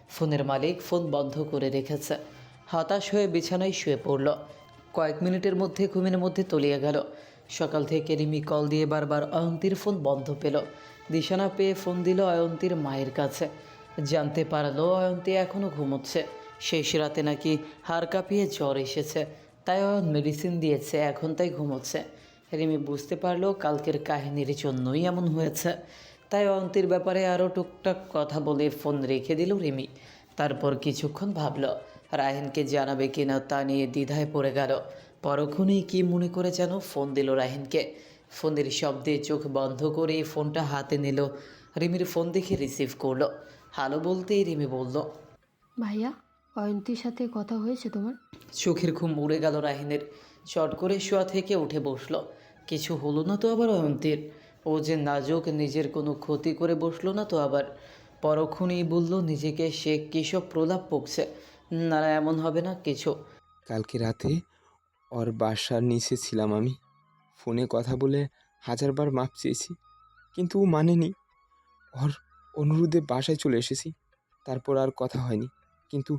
ফোনের মালিক ফোন বন্ধ করে রেখেছে। হতাশ হয়ে বিছানায় শুয়ে পড়ল। কয়েক মিনিটের মধ্যে ঘুমের মধ্যে তলিয়ে গেল। সকাল থেকে রিমি কল দিয়ে বারবার অয়ন্তীর ফোন বন্ধ পেল। দিশানা পেয়ে ফোন দিল অয়ন্তীর মায়ের কাছে। জানতে পারলো অয়ন্তী এখনও ঘুমোচ্ছে। শেষ রাতে নাকি হাড় কাঁপিয়ে জ্বর এসেছে, তাই অয়ন মেডিসিন দিয়েছে, এখন তাই ঘুমোচ্ছে। রিমি বুঝতে পারলো কালকের কাহিনীর জন্যই এমন হয়েছে। তাই অয়ন্তীর ব্যাপারে আরও টুকটাক কথা বলে ফোন রেখে দিল রিমি। তারপর কিছুক্ষণ ভাবল রাহিনকে জানাবে কিনা তা নিয়ে দ্বিধায় পড়ে গেল। পরক্ষণেই কি মনে করে যেন ফোন দিল রাহিনকে। ফোনের শব্দে চোখ বন্ধ করে ফোনটা হাতে নিল। রিমির ফোন দেখে রিসিভ করলো। হ্যালো বলতেই রিমি বলল, ভাইয়া, অয়ন্তীর সাথে কথা হয়েছে তোমার? চোখের ঘুম উড়ে গেল রাহিনের। চট করে শোয়া থেকে উঠে বসলো। কিছু হলো না তো আবার অয়ন্তীর? ও যে নাজুক, নিজের কোনো ক্ষতি করে বসলো না তো আবার? পরক্ষণেই বলল নিজেকে সে কিসব প্রলাপ বকছে। না না, এমন হবে না কিছু। কালকে রাতে ওর বাসার নিচে ছিলাম আমি। ফোনে কথা বলে হাজারবার মাপ চেয়েছি, কিন্তু ও মানেনি। ওর অনুরোধে বাসায় চলে এসেছি, তারপর আর কথা হয়নি। কিন্তু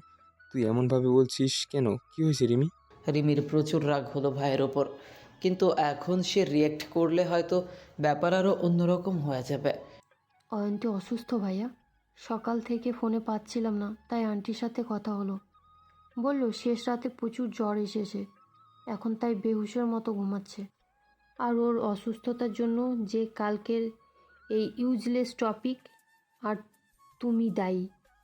তুই এমনভাবে বলছিস কেন? কি হয়েছে রিমি? রিমির প্রচুর রাগ হলো ভাইয়ের ওপর, কিন্তু এখন সে রিয়েক্ট করলে হয়তো ব্যাপার আরও অন্যরকম হয়ে যাবে। অয়ন্তী অসুস্থ ভাইয়া, সকাল থেকে ফোনে পাচ্ছিলাম না, তাই আন্টির সাথে কথা হলো। বলল শেষ রাতে প্রচুর জ্বর এসেছে, এখন তাই বেহুশের মতো ঘুমাচ্ছে। আর ওর অসুস্থতার জন্য যে কালকের এই ইউজলেস টপিক আর তুমি দায়ী,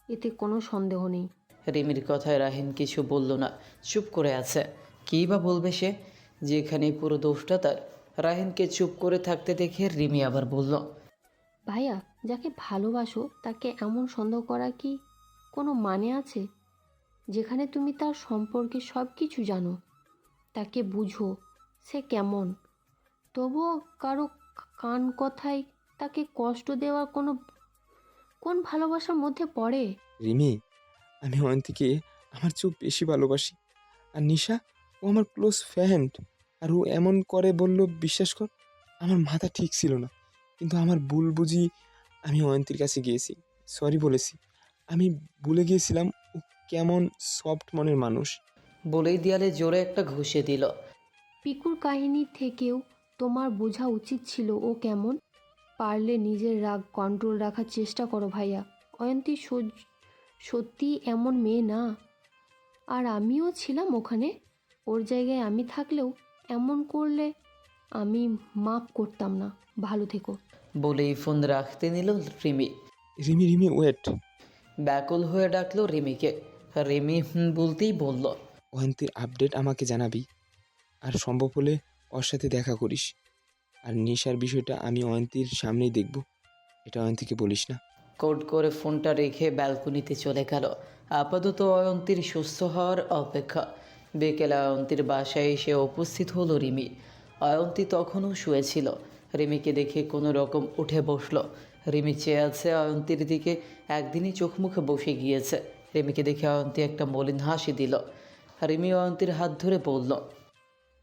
এতে কোনো সন্দেহ নেই। রিমির কথায় রাহিন কিছু বলল না, চুপ করে আছে। কী বা বলবে সে, যেখানে পুরো দোষটা তার। রাহিনকে চুপ করে থাকতে দেখে রিমি আবার বলল, ভাইয়া, যাকে ভালোবাসো তাকে এমন সন্দেহ করা কি কোনো মানে আছে? যেখানে তুমি তার সম্পর্কে সব কিছু জানো, তাকে বুঝো সে কেমন, তবুও কারো কান কথায় তাকে কষ্ট দেওয়া কোন ভালোবাসার মধ্যে পড়ে? রিমি, আমি অয়ন্তীকে আমার চেয়েও বেশি ভালোবাসি। আর নিশা, ও আমার ক্লোজ ফ্রেন্ড। আর ও এমন করে বলল, বিশ্বাস কর, আমার মাথা ঠিক ছিল না। কিন্তু আমার ভুল বুঝি আমি অয়ন্তীর কাছে গিয়েছি, সরি বলেছি। আমি ভুলে গিয়েছিলাম ও কেমন সফট মনের মানুষ। বলেই দেয়ালে জোরে একটা ঘুষে দিল। পিকুর কাহিনী থেকেও তোমার বোঝা উচিত ছিল ও কেমন। পারলে নিজের রাগ কন্ট্রোল রাখার চেষ্টা করো ভাইয়া। অয়ন্তী সত্যি এমন মেয়ে না। আর আমিও ছিলাম ওখানে, ওর জায়গায় আমি থাকলেও এমন করলে আমি মাপ করতাম না। ভালো থেকো। বলেই ফোন রাখতে নিল রিমি। রিমি, রিমি, ওয়েট। ব্যাকুল হয়ে ডাকলো রিমিকে। রিমি বলতেই বলল, অয়ন্তীর আপডেট আমাকে জানাবি। আর সম্ভব হলে ওর সাথে দেখা করিস। আর নিশার বিষয়টা আমি অয়ন্তীর সামনেই দেখব, এটা অয়ন্তীকে বলিস না। কোড করে ফোনটা রেখে ব্যালকনিতে চলে গেল। আপাতত অয়ন্তীর সুস্থ হওয়ার অপেক্ষা। বিকেলে অয়ন্তীর বাসায় এসে উপস্থিত হলো রিমি। অয়ন্তী তখনও শুয়েছিল। রিমিকে দেখে কোনো রকম উঠে বসলো। রিমি চেয়ে আছে অয়ন্তীর দিকে, একদিনই চোখ মুখে বসে গিয়েছে। রিমিকে দেখে অয়ন্তী একটা মলিন হাসি দিল। রিমি অয়ন্তীর হাত ধরে বলল,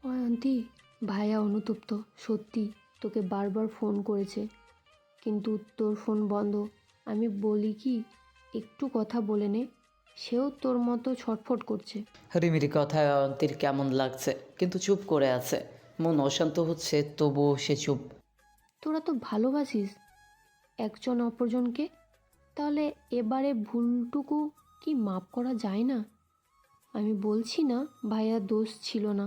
অয়ন্তী, ভাইয়া অনুতপ্ত, সত্যি তোকে বারবার ফোন করেছে, কিন্তু তোর ফোন বন্ধ। আমি বলি কি, একটু কথা বলে নে, সেও তোর মতো ছটফট করছে। রিমির কথায় অয়ন্তীর কেমন লাগছে, কিন্তু চুপ করে আছে। মন অশান্ত হচ্ছে, তবুও সে চুপ। তোরা তো ভালোবাসিস একজন অপরজনকে, তাহলে এবারে ভুলটুকু কি মাপ করা যায় না? আমি বলছি না ভাইয়া দোষ ছিল না,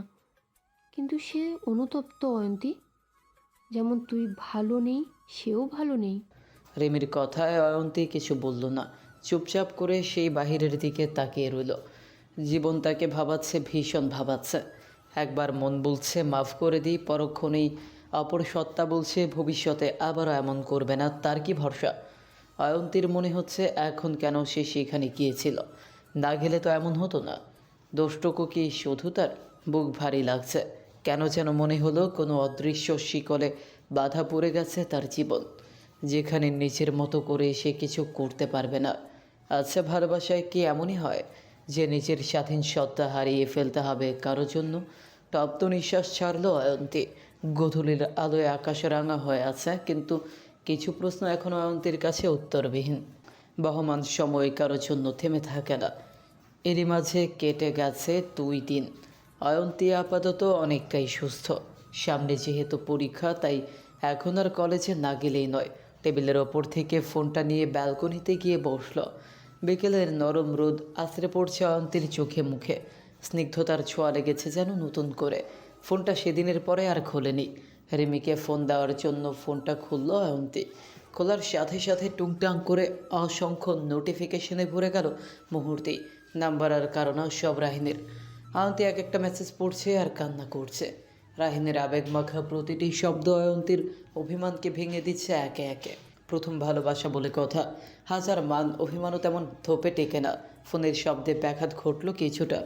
কিন্তু সে অনুতপ্ত অয়ন্তী। যেমন তুই ভালো নেই, সেও ভালো নেই। রিমির কথায় অয়ন্তী কিছু বলল না, চুপচাপ করে সেই বাহিরের দিকে তাকিয়ে রইল। জীবন তাকে ভাবাচ্ছে, ভীষণ ভাবাচ্ছে। একবার মন বলছে মাফ করে দিই, পরক্ষণেই অপর সত্তা বলছে ভবিষ্যতে আবারও এমন করবে না। তার কি ভরসা? অয়ন্তীর মনে হচ্ছে এখন কেন সে সেখানে গিয়েছিল, না গেলে তো এমন হতো না। দোষটুকু কি শুধু তার? বুক ভারী লাগছে, কেন যেন মনে হলো কোনো অদৃশ্য শিকলে বাধা পড়ে গেছে তার জীবন, যেখানে নিজের মতো করে সে কিছু করতে পারবে না। আচ্ছা, ভালোবাসায় কি এমনই হয় যে নিজের স্বাধীন সত্তা হারিয়ে ফেলতে হবে কারোর জন্য? তপ্ত নিঃশ্বাস ছাড়লো অয়ন্তী। গধূলির আলোয় আকাশ রাঙা হয়ে আছে, কিন্তু কিছু প্রশ্ন এখনও অয়ন্তীর কাছে উত্তরবিহীন। বহমান সময় কারোর জন্য থেমে থাকে না। এরই মাঝে কেটে গেছে 2 দিন। অয়ন্তী আপাতত অনেকটাই সুস্থ। সামনে যেহেতু পরীক্ষা, তাই এখন আর কলেজে না গেলেই নয়। টেবিলের ওপর থেকে ফোনটা নিয়ে ব্যালকনিতে গিয়ে বসল। বিকেলের নরম রোদ আছড়ে পড়ছে অয়ন্তীর চোখে মুখে। স্নিগ্ধতার ছোঁয়া লেগেছে যেন নতুন করে। ফোনটা সেদিনের পরে আর খোলেনি। রিমিকে ফোন দেওয়ার জন্য ফোনটা খুলল অয়ন্তী। খোলার সাথে সাথে টুংটাং করে অসংখ্য নোটিফিকেশনে ভরে গেল মুহূর্তেই। নাম্বার আর কারণ সব রাহিনের। অয়ন্তী এক একটা মেসেজ পড়ছে আর কান্না করছে। রাহিনের আবেগমাখা প্রতিটি শব্দ অয়ন্তীর অভিমানকে ভেঙে দিচ্ছে একে একে। প্রথম ভালোবাসা বলে কথা, হাজার মান অভিমানও তেমন ধোপে টেকে না। ফোনের শব্দে ব্যাঘাত ঘটল কিছুটা।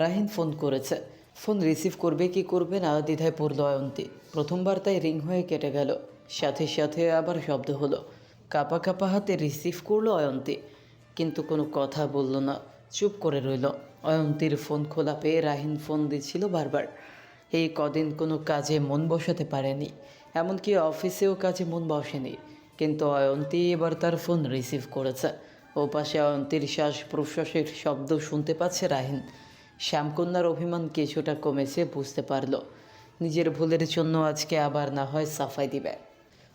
রাহিন ফোন করেছে। ফোন রিসিভ করবে কি করবে না দ্বিধায় পড়ল অয়ন্তী। প্রথমবার তাই রিং হয়ে কেটে গেল, সাথে সাথে আবার শব্দ হলো। কাঁপা কাঁপা হাতে রিসিভ করলো অয়ন্তী, কিন্তু কোনো কথা বলল না, চুপ করে রইল। অয়ন্তীর ফোন খোলা পেয়ে রাহিন ফোন দিচ্ছিল বারবার। এই কদিন কোনো কাজে মন বসাতে পারেনি, এমনকি অফিসেও কাজে মন বসেনি। কিন্তু অয়ন্তী এবার তার ফোন রিসিভ করেছে। ওপাশে অয়ন্তীর শ্বাস প্রশ্বাসের শব্দ শুনতে পাচ্ছে রাহিন। শ্যামকন্যার অভিমান কিছুটা কমেছে, বুঝতে পারল নিজের ভুলের জন্য আজকে আবার না হয় সাফাই দিবে।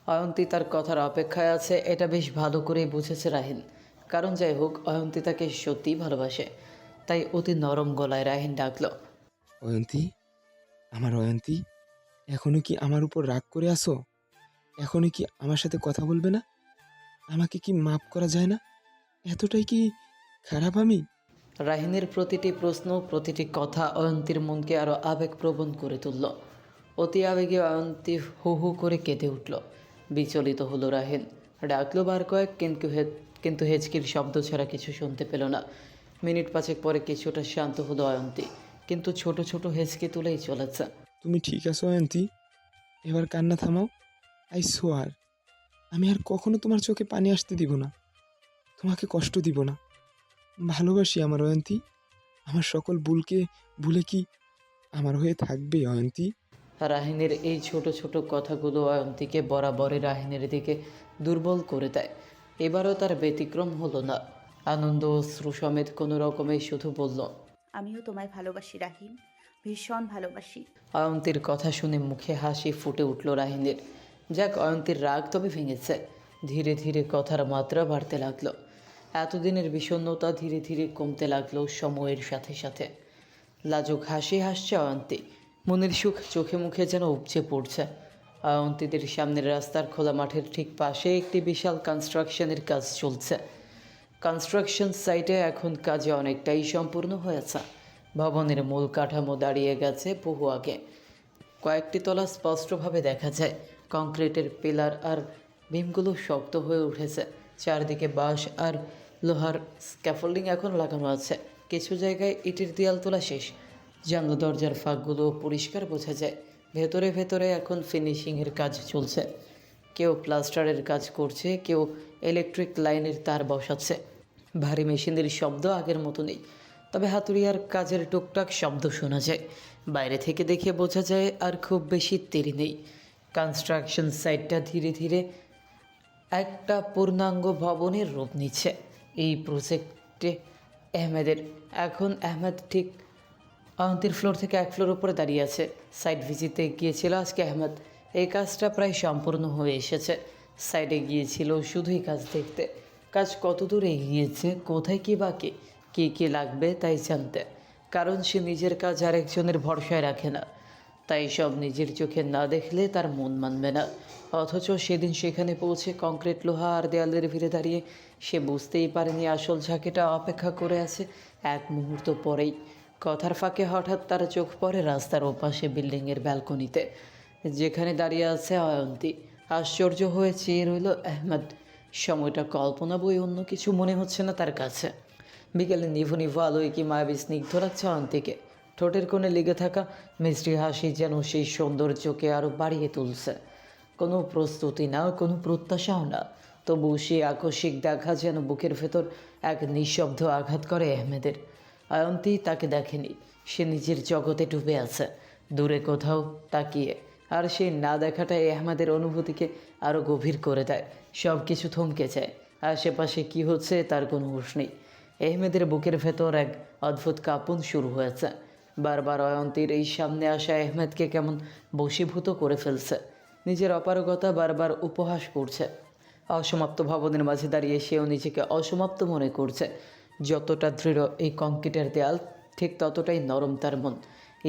অয়ন্তী তার কথার অপেক্ষায় আছে, এটা বেশ ভালো করেই বুঝেছে রাহিন। কারণ যাই হোক, অয়ন্তী তাকে সত্যিই ভালোবাসে। তাই অতি নরম গলায় রাহিন ডাকলো, অয়ন্তী, আমার অয়ন্তী, এখনো কি আমার উপর রাগ করে আসো? এখনো কি আমার সাথে কথা বলবে না? আমাকে কি মাফ করা যায় না? এতটাই কি খারাপ আমি? রাহিনের প্রতিটি প্রশ্ন, প্রতিটি কথা অয়ন্তীর মনকে আরও আবেগপ্রবণ করে তুলল। অতি আবেগে অয়ন্তী হু হু করে কেঁদে উঠল। বিচলিত হলো রাহিন। ডাকলো বার কয়েক, কিন্তু হেঁচকির শব্দ ছাড়া কিছু শুনতে পেল না। মিনিট পাঁচেক পরে কিছুটা শান্ত হলো অয়ন্তী, কিন্তু ছোট ছোট হেঁচকি তুলেই চলেছে। তুমি ঠিক আছো অয়ন্তী? এবার কান্না থামাও। আই সোয়ার, আমি আর কখনো তোমার চোখে পানি আসতে দিব না, তোমাকে কষ্ট দিব না। ভালোবাসি আমার অয়ন্তী। আমার সকল ভুলকে ভুলে কি আমার হয়ে থাকবে অয়ন্তী? রাহিনের এই ছোট ছোট কথাগুলো অয়ন্তীকে বরাবরই রাহিনের দিকে দুর্বল করে দেয়। এবারও তার ব্যতিক্রম হলো না। আনন্দ অশ্রু সমেত কোনো রকমে শুধু বলল, আমিও তোমায় ভালোবাসি রাহিন, ভীষণ ভালোবাসি। অয়ন্তীর কথা শুনে মুখে হাসি ফুটে উঠল রাহিনের। যাক, অয়ন্তীর রাগ তবে ভেঙেছে। ধীরে ধীরে কথার মাত্রা বাড়তে লাগলো। এতদিনের বিষণ্ণতা ধীরে ধীরে কমতে লাগলো সময়ের সাথে সাথে। লাজুক হাসি হাসছে অয়ন্তী। মনের সুখ চোখে মুখে যেন উপচে পড়ছে। অয়ন্তীদের সামনের রাস্তার খোলা মাঠের ঠিক পাশে একটি বিশাল কনস্ট্রাকশনের কাজ চলছে। কনস্ট্রাকশন সাইটে এখন কাজে অনেকটাই সম্পূর্ণ হয়েছে। ভবনের মূল কাঠামো দাঁড়িয়ে গেছে বহু আগে। কয়েকটি তলা স্পষ্টভাবে দেখা যায়। কংক্রিটের পিলার আর বিমগুলো শক্ত হয়ে উঠেছে। চারদিকে বাঁশ আর লোহার স্ক্যাফোল্ডিং এখন লাগানো আছে। কিছু জায়গায় ইটের দেয়াল তোলা শেষ। জানলা দরজার ফাঁকগুলো পরিষ্কার বোঝা যায়। ভেতরে ভেতরে এখন ফিনিশিংয়ের কাজ চলছে। কেউ প্লাস্টারের কাজ করছে, কেউ ইলেকট্রিক লাইনের তার বসাচ্ছে। ভারী মেশিনের শব্দ আগের মতো নেই, তবে হাতুড়িয়ার কাজের টুকটাক শব্দ শোনা যায়। বাইরে থেকে দেখে বোঝা যায় আর খুব বেশি দেরি নেই। কনস্ট্রাকশন সাইটটা ধীরে ধীরে একটা পূর্ণাঙ্গ ভবনের রূপ নিচ্ছে। এই প্রজেক্টে আহমেদ ঠিক অয়ন্তীর ফ্লোর থেকে এক ফ্লোর উপরে দাঁড়িয়ে আছে। সাইট ভিজিটে গিয়েছিল আজকে আহমেদ। এই কাজটা প্রায় সম্পূর্ণ হয়ে এসেছে। সাইডে গিয়েছিল শুধুই কাজ দেখতে। কাজ কত দূর এগিয়েছে, কোথায় কী বাকি, কী কী লাগবে তাই জানতে। কারণ সে নিজের কাজ আরেকজনের ভরসায় রাখে না। তাই সব নিজের চোখে না দেখলে তার মন মানবে না। অথচ সেদিন সেখানে পৌঁছে কংক্রিট, লোহা আর দেয়ালের ভিড়ে দাঁড়িয়ে সে বুঝতেই পারেনি আসল ঝাঁকিটা অপেক্ষা করে আছে এক মুহূর্ত পরেই। কথার ফাঁকে হঠাৎ তার চোখ পড়ে রাস্তার ওপাশে বিল্ডিংয়ের ব্যালকনিতে, যেখানে দাঁড়িয়ে আছে অয়ন্তী। আশ্চর্য হয়ে চেয়ে রইল আহমেদ। সময়টা কল্পনা বই অন্য কিছু মনে হচ্ছে না তার কাছে। বিকেলে নিভু নিভু আলোয় কি মায়াবী স্নিগ্ধ লাগছে অয়ন্তীকে। ঠোঁটের কোণে লেগে থাকা মিষ্টি হাসি যেন সেই সৌন্দর্যকে আরও বাড়িয়ে তুলছে। কোনো প্রস্তুতি না, কোনো প্রত্যাশাও না, তবু সেই আকস্মিক দেখা যেন বুকের ভেতর এক নিঃশব্দ আঘাত করে আহমেদের। অয়ন্তী তাকে দেখেনি, সে নিজের জগতে ডুবে আছে দূরে কোথাও তাকিয়ে। আর সেই না দেখাটাই আহমেদের অনুভূতিকে আরও গভীর করে দেয়। সব কিছু থমকে যায়। আশেপাশে কি হচ্ছে তার কোনো হুঁশ নেই। আহমেদের বুকের ভেতর এক অদ্ভুত কাঁপন শুরু হয়েছে। বারবার অয়ন্তীর এই সামনে আসা আহমেদকে কেমন বশীভূত করে ফেলছে। নিজের অপারগতা বারবার উপহাস করছে। অসমাপ্ত ভবনের মাঝে দাঁড়িয়ে সেও নিজেকে অসমাপ্ত মনে করছে। যতটা দৃঢ় এই কংক্রিটের দেয়াল, ঠিক ততটাই নরম তার মন।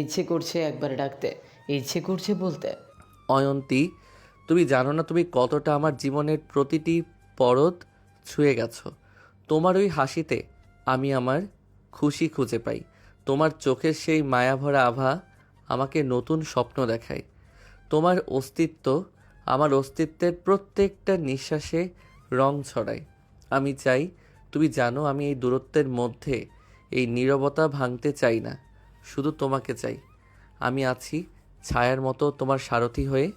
ইচ্ছে করছে একবার ডাকতে, ইচ্ছে করছে বলতে, অয়ন্তী, তুমি জানো না তুমি কতটা আমার জীবনের প্রতিটি পরত ছুঁয়ে গেছো। তোমার ওই হাসিতে আমি আমার খুশি খুঁজে পাই। তোমার চোখের সেই মায়াভরা আভা আমাকে নতুন স্বপ্ন দেখায়। তোমার অস্তিত্ব আমার অস্তিত্বের প্রত্যেকটা নিঃশ্বাসে রং ছড়ায়। আমি চাই তুমি জানো, আমি এই দূরত্বের মধ্যে এই নীরবতা ভাঙতে চাই না, শুধু তোমাকে চাই। আমি আছি ছায়ার মতো তোমার সারথি হয়ে।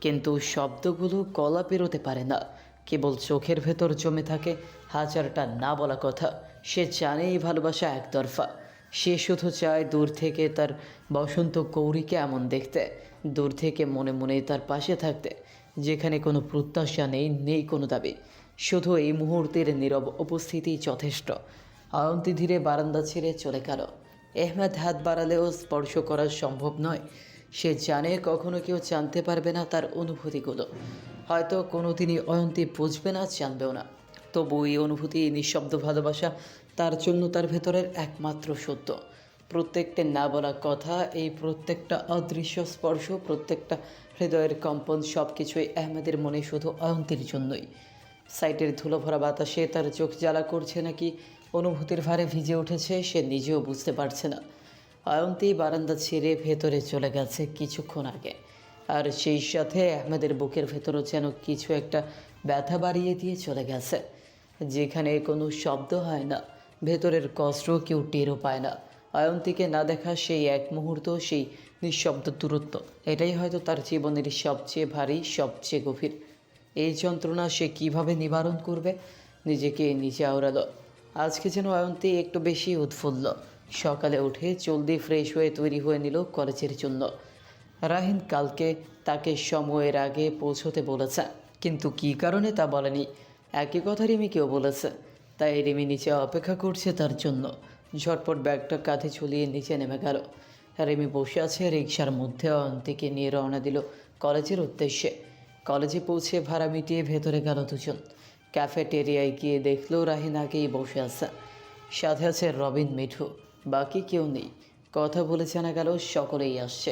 কিন্তু শব্দগুলো গলা পেরোতে পারে না। কেবল চোখের ভেতর জমে থাকে হাজারটা না বলা কথা। সে জানে এই ভালোবাসা একতরফা। সে শুধু চায় দূর থেকে তার বসন্ত গৌরীকে এমন দেখতে, দূর থেকে মনে মনে তার পাশে থাকতে। যেখানে কোনো প্রত্যাশা নেই, নেই কোনো দাবি, শুধু এই মুহূর্তের নীরব উপস্থিতি যথেষ্ট। অয়ন্তী ধীরে বারান্দা ছেড়ে চলে গেল। আহমেদ হাত বাড়ালেও স্পর্শ করা সম্ভব নয়। সে জানে কখনো কেউ জানতে পারবে না তার অনুভূতিগুলো। হয়তো কোনোদিনই অয়ন্তী বুঝবে না, জানবেও না। তবু এই অনুভূতি, এই নিঃশব্দ ভালোবাসা তার জন্য তার ভেতরের একমাত্র সত্য। প্রত্যেকটা না বলা কথা, এই প্রত্যেকটা অদৃশ্য স্পর্শ, প্রত্যেকটা হৃদয়ের কম্পন, সব কিছুই আহমেদের মনে শুধু অয়ন্তীর জন্যই। সাইটের ধুলোভরা বাতাসে তার চোখ জ্বালা করছে নাকি অনুভূতির ভারে ভিজে উঠেছে, সে নিজেও বুঝতে পারছে না। অয়ন্তী বারান্দা ছেড়ে ভেতরে চলে গেছে কিছুক্ষণ আগে, আর সেই সাথে আহমেদের বুকের ভেতরও যেন কিছু একটা ব্যথা বাড়িয়ে দিয়ে চলে গেছে। যেখানে কোনো শব্দ হয় না, ভেতরের কষ্ট কেউ টেরও পায় না। অয়ন্তীকে না দেখা সেই এক মুহূর্ত, সেই নিঃশব্দ দূরত্ব, এটাই হয়তো তার জীবনের সবচেয়ে ভারী, সবচেয়ে গভীর। এই যন্ত্রণা সে কিভাবে নিবারণ করবে? নিজেকে নিজে আওড়ালো। আজকে যেন অয়ন্তী একটু বেশি উৎফুল্ল। সকালে উঠে জলদি ফ্রেশ হয়ে তৈরি হয়ে নিল কলেজের জন্য। রাহিন কালকে তাকে সময়ের আগে পৌঁছতে বলেছে, কিন্তু কী কারণে তা বলেনি। একই কথা রিমিকেও বলেছে, তাই রিমি নিচে অপেক্ষা করছে তার জন্য। ঝটপট ব্যাগটা কাঁধে ঝুলিয়ে নিচে নেমে গেল। রিমি বসে আছে রিকশার মধ্যে। অয়ন্তীকে নিয়ে রওনা দিল কলেজের উদ্দেশ্যে। কলেজে পৌঁছে ভাড়া মিটিয়ে ভেতরে গেল দুজন। ক্যাফেটেরিয়ায় গিয়ে দেখলো রাহিন আগেই বসে আছে, সাথে আছে রবিন, মিঠু, বাকি কেউ নেই। কথা বলে জানা গেল সকলেই আসছে।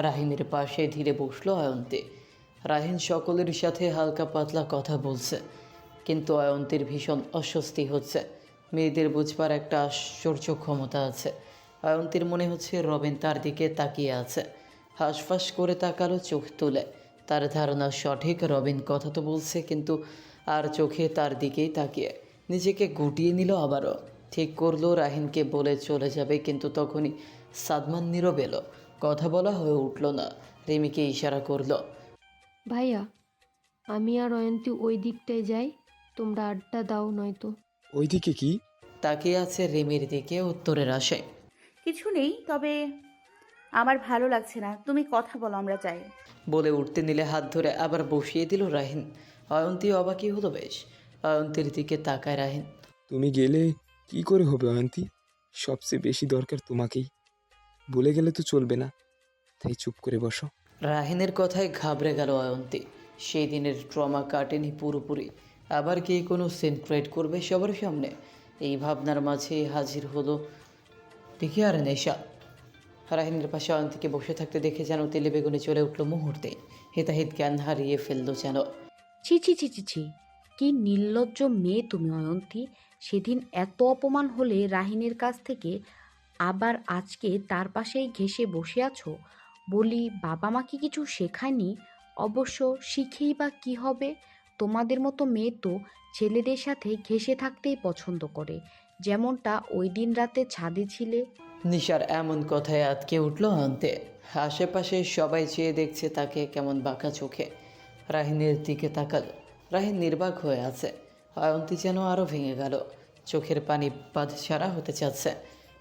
রাহিনের পাশে ধীরে বসলো অয়ন্তী। রাহিন সকলের সাথে হালকা পাতলা কথা বলছে, কিন্তু অয়ন্তীর ভীষণ অস্বস্তি হচ্ছে। মেয়েদের বুঝবার একটা আশ্চর্য ক্ষমতা আছে। অয়ন্তীর মনে হচ্ছে রবিন তার দিকে তাকিয়ে আছে। হাঁসফাঁস করে তাকালো চোখ তুলে। তার ধারণা সঠিক, রবিন কথা তো বলছে, কিন্তু আর চোখে তার দিকেই তাকিয়ে। নিজেকে গুটিয়ে নিল আবারও। ঠিক করলো রাহিনকে বলে চলে যাবে, কিন্তু তখনই সাদমান নীরব এলো। কথা বলা হয়ে উঠল না। রিমিকে ইশারা করলো। ভাইয়া, আমি আর অয়ন্তী ওই দিকটায় যাই, তোমরা আড্ডা দাও নয়তো। ওইদিকে কি? তাকিয়ে আছে রিমির দিকে উত্তরের আশায়। কিছু নেই, তবে আমার ভালো লাগছে না। তুমি কথা বলো, আমরা যাই। বলে উঠতে নিলে হাত ধরে আবার বসিয়ে দিল রাহিন। অয়ন্তী অবাকই হলো বেশ। অয়ন্তীর দিকে তাকায় রাহিন। তুমি গেলে কি করে হবে অয়ন্তী? সবচেয়ে বেশি দরকার তোমাকেই। বলে গেলে তো চলবে না, তাই চুপ করে বসো। রাহিনের কথায় ঘাবড়ে গেল অয়ন্তী। সেই দিনের ট্রমা কাটেনি পুরোপুরি। আবার কি কোনো সিন ক্রিয়েট করবে সবার সামনে? এই ভাবনার মাঝে হাজির হলো দেখি আর নেশা। রাহিনের পাশে অয়ন্তীকে বসে থাকতে দেখে যেন তেলে বেগুনে চলে উঠল মুহূর্তে। হিতাহিত জ্ঞান হারিয়ে ফেললো যেন। ছি ছি ছি ছি ছি, কি নির্লজ্জ মেয়ে তুমি অয়ন্তী। সেদিন এত অপমান হলে রাহিনের কাছ থেকে, আবার আজকে তার পাশেই ঘেঁষে বসে আছো। বলি বাবা মা কি কিছু শেখায়নি? অবশ্য শিখেই বা কি হবে? তোমাদের মতো মেয়ে তো ছেলেদের সাথে ঘেঁষে থাকতেই পছন্দ করে, যেমনটা ওই দিন রাতে ছাদে ছিলে। নিশার এমন কথায় আটকে উঠল অন্তে। আশেপাশে সবাই চেয়ে দেখছে তাকে কেমন বাঁকা চোখে। রাহিনের দিকে তাকালো। রাহিন নির্বাক হয়ে আছে। অয়ন্তী যেন আরও ভেঙে গেল। চোখের পানি বাঁধ ছাড়া হতে চাচ্ছে।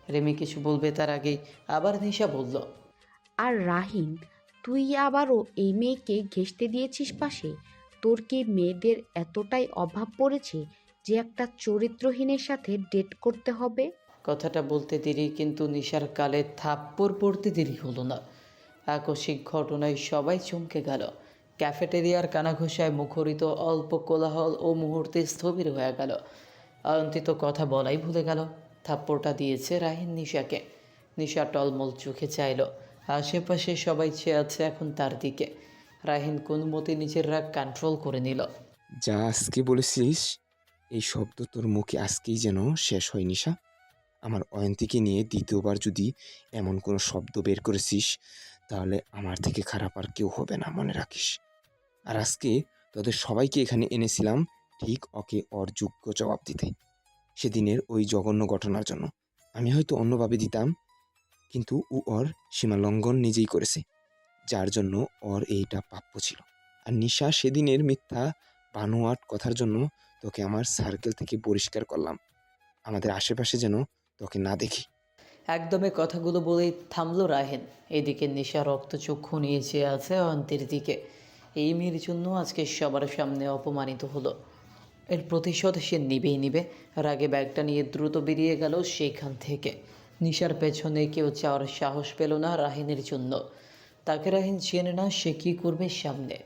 রেমি কিছু বলবে তার আগেই আবার নিশা বলল। আর রাহিন, তুই আবারও এই মেয়েকে ঘেঁষতে দিয়েছিস পাশে? তোর কি মেয়েদের এতটাই অভাব পড়েছে যে একটা চরিত্রহীনের সাথে ডেট করতে হবে? কথাটা বলতে দেরি, কিন্তু নিশার কালে থাপ্পড় পড়তে দেরি হলো না। আকস্মিক ঘটনায় সবাই চমকে গেল। ক্যাফেটেরিয়ার কানাঘোষায় মুখরিত অল্প কোলাহল ও মুহূর্তে স্থবির হয়ে গেল। অয়ন্তী তো কথা বলাই ভুলে গেল। থাপ্পড়টা দিয়েছে রাহিন নিশাকে। নিশা টলমল চোখে চাইল। আশেপাশে সবাই চেয়ে আছে এখন তার দিকে। রাহিন কোন মতে নিজের রাগ কন্ট্রোল করে নিল। যা আজকে বলেছিস, এই শব্দ তোর মুখে আজকেই যেন শেষ হয় নিশা। আমার অয়ন্তীকে নিয়ে দ্বিতীয়বার যদি এমন কোনো শব্দ বের করেছিস, তাহলে আমার থেকে খারাপ আর কেউ হবে না, মনে রাখিস। আর আজকে তোদের সবাইকে এখানে এনেছিলাম ঠিক ওকে ওর যোগ্য জবাব দিতে। সেদিনের ওই জঘন্য ঘটনার জন্য আমি হয়তো অন্যভাবে দিতাম, কিন্তু ও ওর সীমা লঙ্ঘন নিজেই করেছে, যার জন্য ওর এইটা প্রাপ্য ছিল। আর নিশা, সেদিনের মিথ্যা বানোয়াট কথার জন্য তোকে আমার সার্কেল থেকে বহিষ্কার করলাম। আমাদের আশেপাশে যেন তোকে না দেখি। একদমে কথাগুলো বলেই থামলো রাহেন। এদিকে নিশা রক্তচক্ষু নিয়ে চেয়ে আছে অয়ন্তীর দিকে। এই মেয়ের জন্য আজকে সবার সামনে অপমানিত হলো। এর প্রতিশোধ সে নিবেই নিবে। রাগে ব্যাগটা নিয়ে দ্রুত বেরিয়ে গেল সেইখান থেকে। নিশার পেছনে কেউ যাওয়ার সাহস পেল না রাহিনের জন্য। তাকে রাহিন চেনে না, সে কী করবে সামনে।